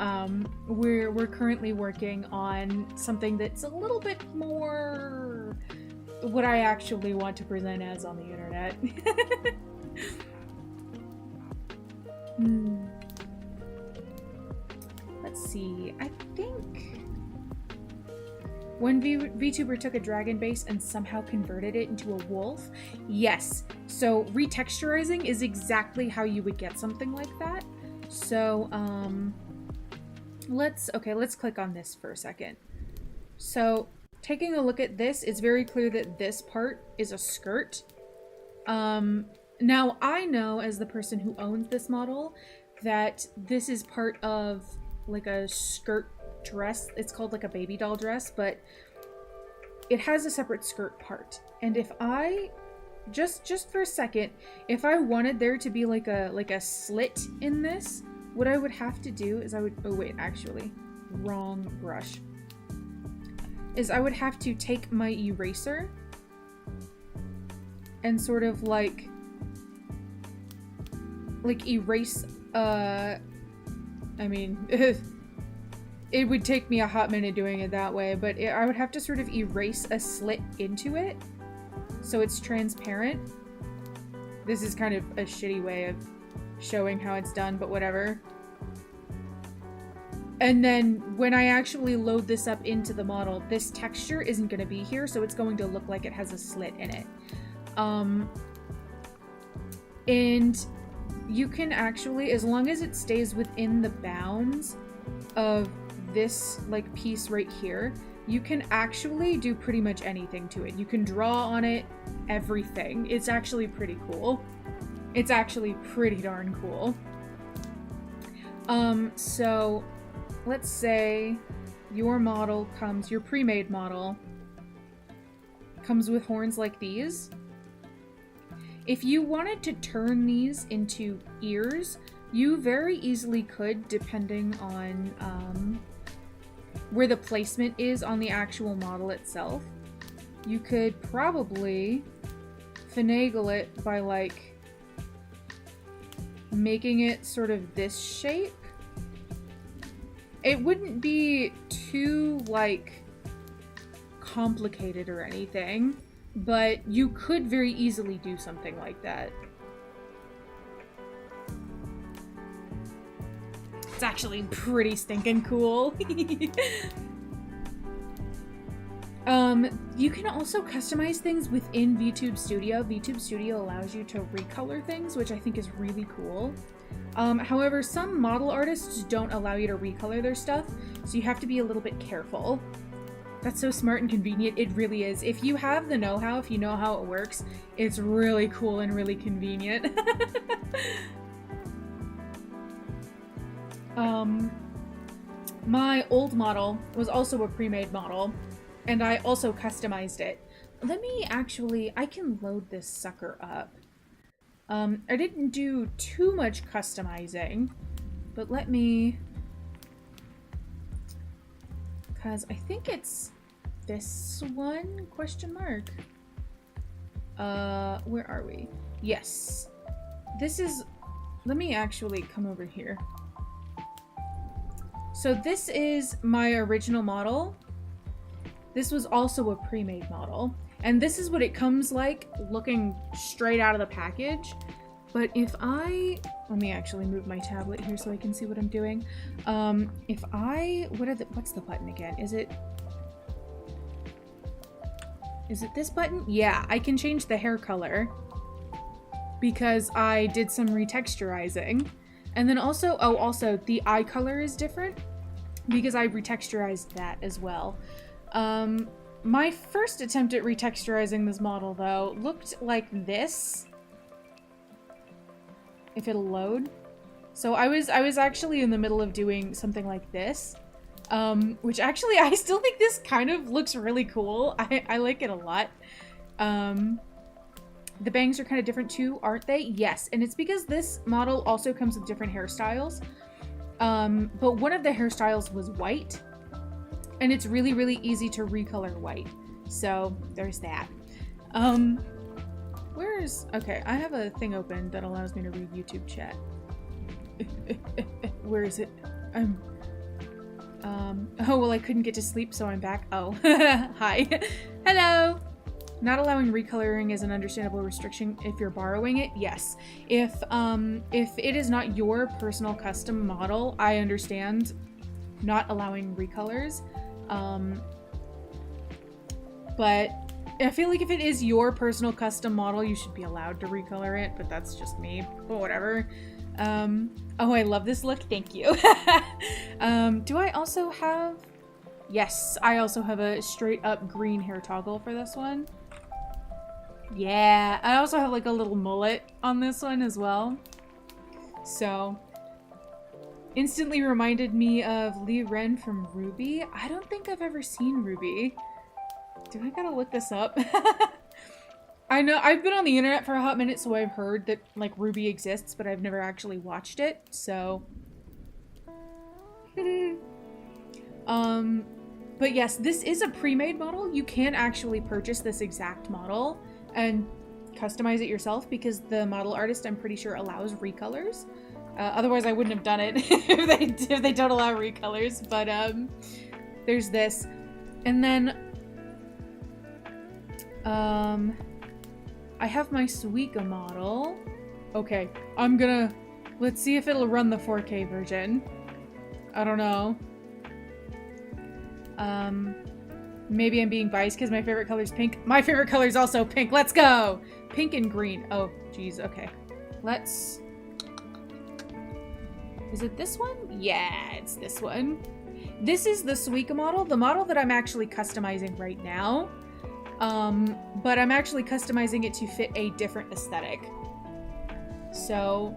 we're currently working on something that's a little bit more what I actually want to present as on the internet. Let's see, I think when VTuber took a dragon base and somehow converted it into a wolf. Yes, so retexturizing is exactly how you would get something like that. So let's click on this for a second. So taking a look at this, it's very clear that this part is a skirt. Now I know, as the person who owns this model, that this is part of like a skirt dress. It's called like a baby doll dress, but it has a separate skirt part. And if I just for a second, if I wanted there to be like a slit in this, what I would have to do is oh wait, actually, wrong brush. Is I would have to take my eraser and sort of like erase, I mean, it would take me a hot minute doing it that way, but I would have to sort of erase a slit into it so it's transparent. This is kind of a shitty way of showing how it's done, but whatever. And then when I actually load this up into the model, this texture isn't going to be here, so it's going to look like it has a slit in it. And you can actually, as long as it stays within the bounds of this like piece right here, you can actually do pretty much anything to it. You can draw on it, everything. It's actually pretty cool. It's actually pretty darn cool. So let's say your model comes, your pre-made model comes with horns like these. If you wanted to turn these into ears, you very easily could, depending on where the placement is on the actual model itself. You could probably finagle it by like making it sort of this shape. It wouldn't be too like complicated or anything, but you could very easily do something like that. It's actually pretty stinking cool. You can also customize things within VTube Studio. VTube Studio allows you to recolor things, which I think is really cool. However, some model artists don't allow you to recolor their stuff, so you have to be a little bit careful. That's so smart and convenient. It really is. If you have the know-how, if you know how it works, it's really cool and really convenient. My old model was also a pre-made model, and I also customized it. Let me actually, I can load this sucker up. I didn't do too much customizing, but let me, because I think it's this one, question mark. Where are we? Yes. This is, let me actually come over here. So this is my original model. This was also a pre-made model. And this is what it comes like looking straight out of the package. But if I, let me actually move my tablet here so I can see what I'm doing. If I, what's the button again? Is it this button? Yeah, I can change the hair color because I did some retexturizing. And then also, oh, also the eye color is different because I retexturized that as well. My first attempt at retexturizing this model, though, looked like this. If it'll load. So I was actually in the middle of doing something like this, which actually I still think this kind of looks really cool. I like it a lot. The bangs are kind of different too, aren't they? Yes, and it's because this model also comes with different hairstyles. But one of the hairstyles was white. And it's really, really easy to recolor white. So there's that. Okay, I have a thing open that allows me to read YouTube chat. Where is it? Oh, well, I couldn't get to sleep, so I'm back. Oh, hi. Hello. Not allowing recoloring is an understandable restriction if you're borrowing it. Yes. If it is not your personal custom model, I understand not allowing recolors. But I feel like if it is your personal custom model, you should be allowed to recolor it, but that's just me. But whatever. Oh, I love this look. Thank you. Do I also have... Yes, I also have a straight up green hair toggle for this one. Yeah, I also have like a little mullet on this one as well. So... instantly reminded me of Lee Ren from Ruby. I don't think I've ever seen Ruby. Do I gotta look this up? I know I've been on the internet for a hot minute, so I've heard that like Ruby exists, but I've never actually watched it, so. But yes, this is a pre-made model. You can actually purchase this exact model and customize it yourself because the model artist, I'm pretty sure, allows recolors. Otherwise, I wouldn't have done it if they don't allow recolors. But there's this, and then I have my Suica model. Okay, let's see if it'll run the 4K version. I don't know. Maybe I'm being biased because my favorite color is pink. My favorite color is also pink. Let's go! Pink and green. Oh, geez. Okay. Is it this one? Yeah, it's this one. this is the Suica model, the model that I'm actually customizing right now. But I'm actually customizing it to fit a different aesthetic. So,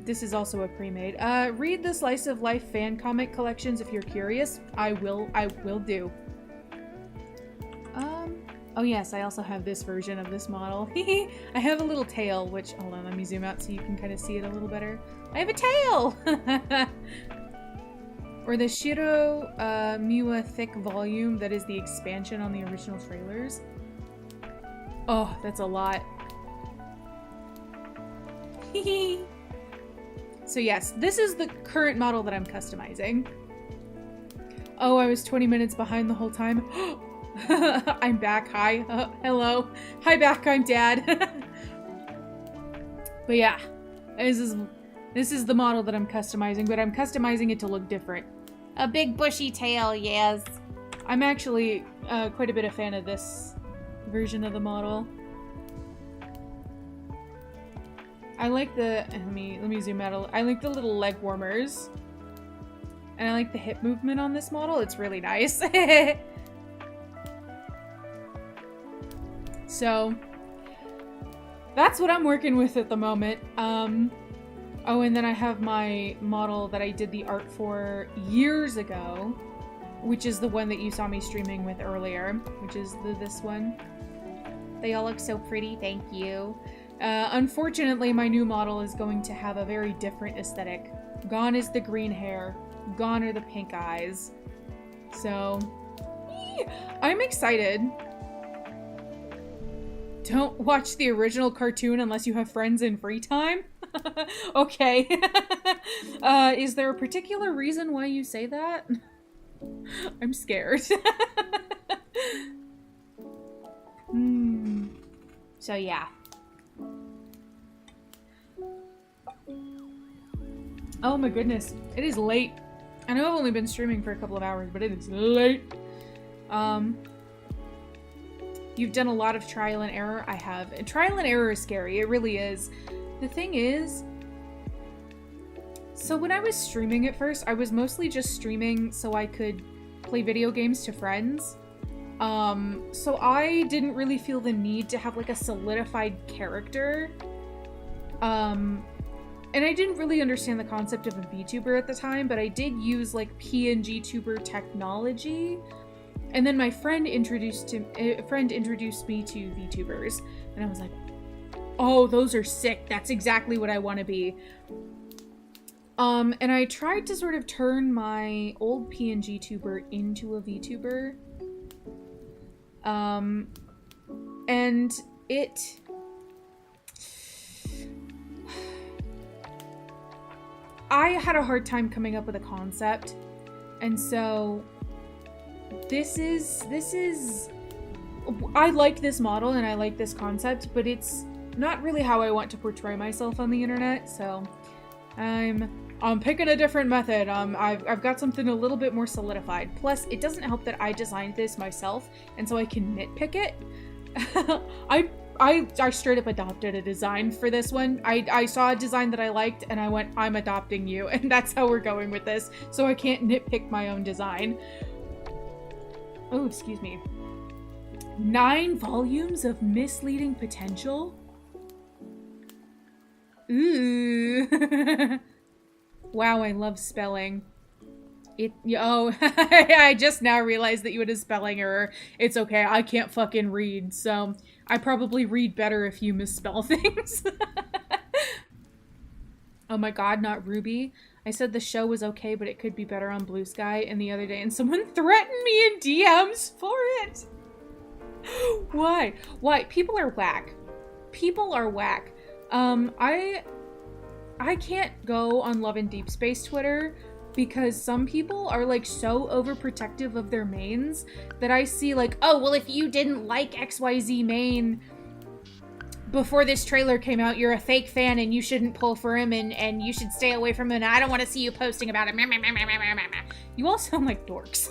this is also a pre-made. Read the Slice of Life fan comic collections if you're curious. I will do. Oh yes, I also have this version of this model. I have a little tail, which, hold on, let me zoom out so you can kind of see it a little better. I have a tail! Or the Shiro Miwa thick volume that is the expansion on the original trailers. Oh, that's a lot. So yes, this is the current model that I'm customizing. Oh, I was 20 minutes behind the whole time. I'm back. Hi. Hello. Hi back. I'm Dad. But yeah, this is the model that I'm customizing, but I'm customizing it to look different. A big bushy tail, yes. I'm actually quite a bit a fan of this version of the model. I like the, let me zoom out I like the little leg warmers. And I like the hip movement on this model. It's really nice. So, that's what I'm working with at the moment. Oh, and then I have my model that I did the art for years ago, which is the one that you saw me streaming with earlier, which is this one. They all look so pretty, thank you. Unfortunately, my new model is going to have a very different aesthetic. Gone is the green hair. Gone are the pink eyes. So, I'm excited. Don't watch the original cartoon unless you have friends in free time? Okay. Is there a particular reason why you say that? I'm scared. So yeah. Oh my goodness. It is late. I know I've only been streaming for a couple of hours, but it is late. You've done a lot of trial and error. I have. And trial and error is scary. It really is. The thing is, so when I was streaming at first, I was mostly just streaming so I could play video games to friends. So I didn't really feel the need to have like a solidified character. And I didn't really understand the concept of a VTuber at the time, but I did use like PNG tuber technology. And then my friend introduced me to VTubers, and I was like, oh, those are sick. That's exactly what I want to be. And I tried to sort of turn my old PNG tuber into a VTuber. And it... I had a hard time coming up with a concept, and so this is I like this model and I like this concept, but it's not really how I want to portray myself on the internet, so I'm picking a different method. I've got something a little bit more solidified. Plus, it doesn't help that I designed this myself, and so I can nitpick it. I straight up adopted a design for this one. I saw a design that I liked, and I went, I'm adopting you, and that's how we're going with this, so I can't nitpick my own design. Oh, excuse me. 9 volumes of misleading potential? Ooh. Wow, I love spelling. I just now realized that you had a spelling error. It's okay, I can't fucking read, so I probably read better if you misspell things. Oh my god, not Ruby. I said the show was okay, but it could be better on Blue Sky and the other day, and someone threatened me in DMs for it. Why? Why? People are whack. People are whack. I can't go on Love and Deep Space Twitter because some people are like so overprotective of their mains that I see like, oh, well, if you didn't like XYZ main before this trailer came out, you're a fake fan and you shouldn't pull for him and you should stay away from him, and I don't want to see you posting about him. You all sound like dorks.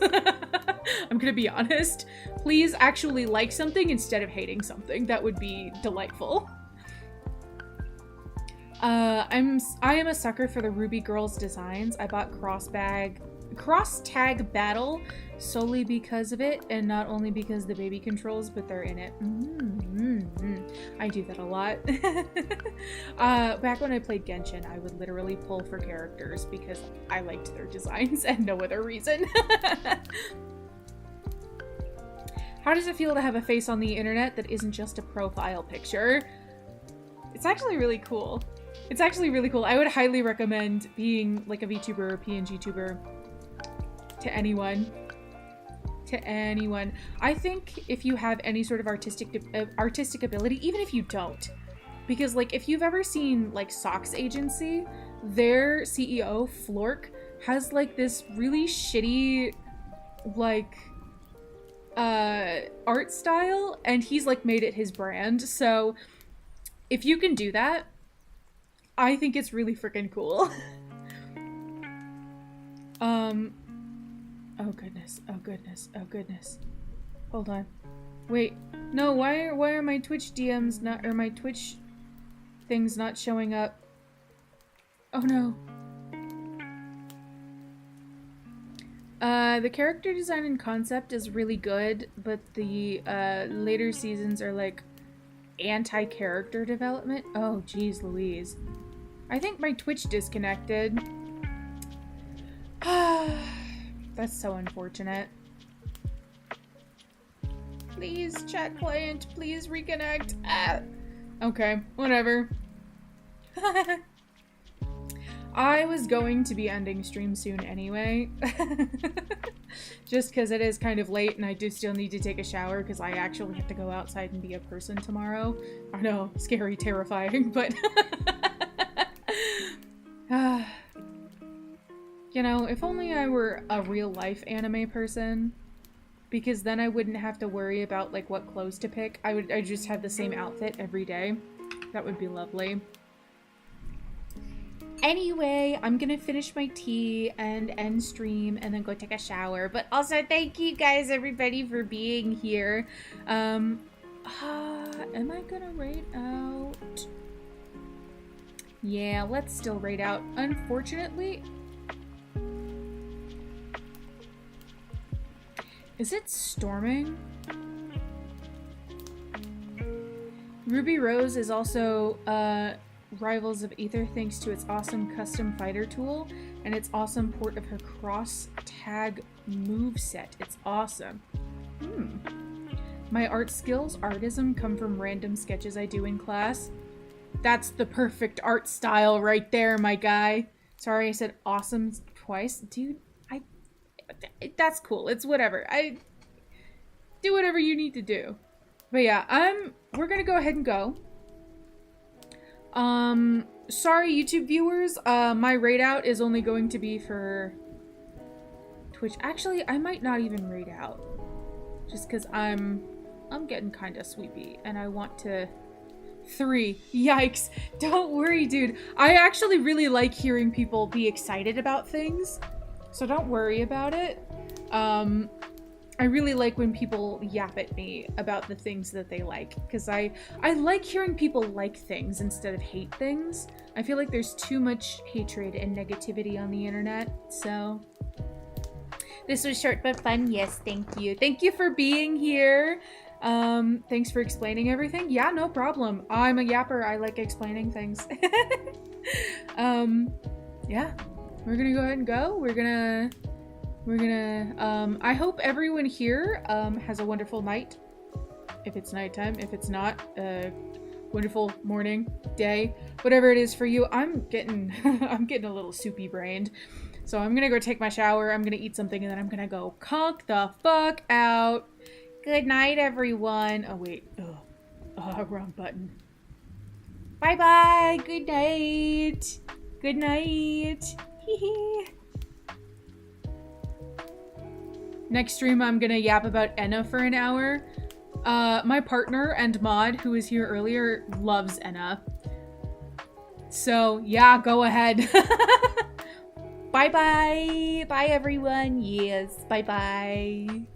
I'm gonna be honest. Please actually like something instead of hating something. That would be delightful. I am a sucker for the Ruby Girls designs. I bought Cross Tag Battle solely because of it, and not only because the baby controls, but they're in it. I do that a lot. Back when I played Genshin, I would literally pull for characters because I liked their designs and no other reason. How does it feel to have a face on the internet that isn't just a profile picture? It's actually really cool. It's actually really cool. I would highly recommend being like a VTuber or PNG tuber to anyone. To anyone. I think if you have any sort of artistic ability, even if you don't, because like if you've ever seen like Socks Agency, their CEO Flork has like this really shitty like art style, and he's like made it his brand. So if you can do that, I think it's really freaking cool. Oh goodness, oh goodness, oh goodness. Hold on. Wait, no, why are my Twitch DMs not, or my Twitch things not showing up? Oh no. The character design and concept is really good, but the later seasons are like anti-character development. Oh geez Louise. I think my Twitch disconnected. That's so unfortunate. Please, chat client, please reconnect. Okay, whatever. I was going to be ending stream soon anyway. Just because it is kind of late and I do still need to take a shower because I actually have to go outside and be a person tomorrow. I know, scary, terrifying, but... You know, if only I were a real-life anime person, because then I wouldn't have to worry about, like, what clothes to pick. I'd just have the same outfit every day. That would be lovely. Anyway, I'm gonna finish my tea and end stream and then go take a shower. But also, thank you guys, everybody, for being here. Am I gonna raid out? Yeah, let's still raid out. Unfortunately... Is it storming? Ruby Rose is also Rivals of Aether thanks to its awesome custom fighter tool and its awesome port of her cross tag moveset. It's awesome. My art skills, artism, come from random sketches I do in class. That's the perfect art style right there, my guy. Sorry I said awesome twice. Dude, that's cool. It's whatever. I do whatever you need to do. But yeah, we're gonna go ahead and go. Sorry YouTube viewers, my raid out is only going to be for Twitch. Actually, I might not even raid out. Just cause I'm getting kinda sweepy and I want to 3. Yikes. Don't worry, dude. I actually really like hearing people be excited about things. So don't worry about it. I really like when people yap at me about the things that they like, because I like hearing people like things instead of hate things. I feel like there's too much hatred and negativity on the internet, so... This was short but fun. Yes, thank you. Thank you for being here. Thanks for explaining everything. Yeah, no problem. I'm a yapper. I like explaining things. Yeah. We're gonna go ahead and go. We're gonna, I hope everyone here, has a wonderful night. If it's nighttime, if it's not, wonderful morning, day, whatever it is for you. I'm getting a little soupy brained. So I'm gonna go take my shower, I'm gonna eat something, and then I'm gonna go conk the fuck out. Good night, everyone. Oh, wait. Oh, wrong button. Bye-bye. Good night. Good night. Next stream, I'm gonna yap about Enna for an hour. My partner and mod, who was here earlier, loves Enna. So, yeah, go ahead. Bye-bye. Bye, everyone. Yes, bye-bye.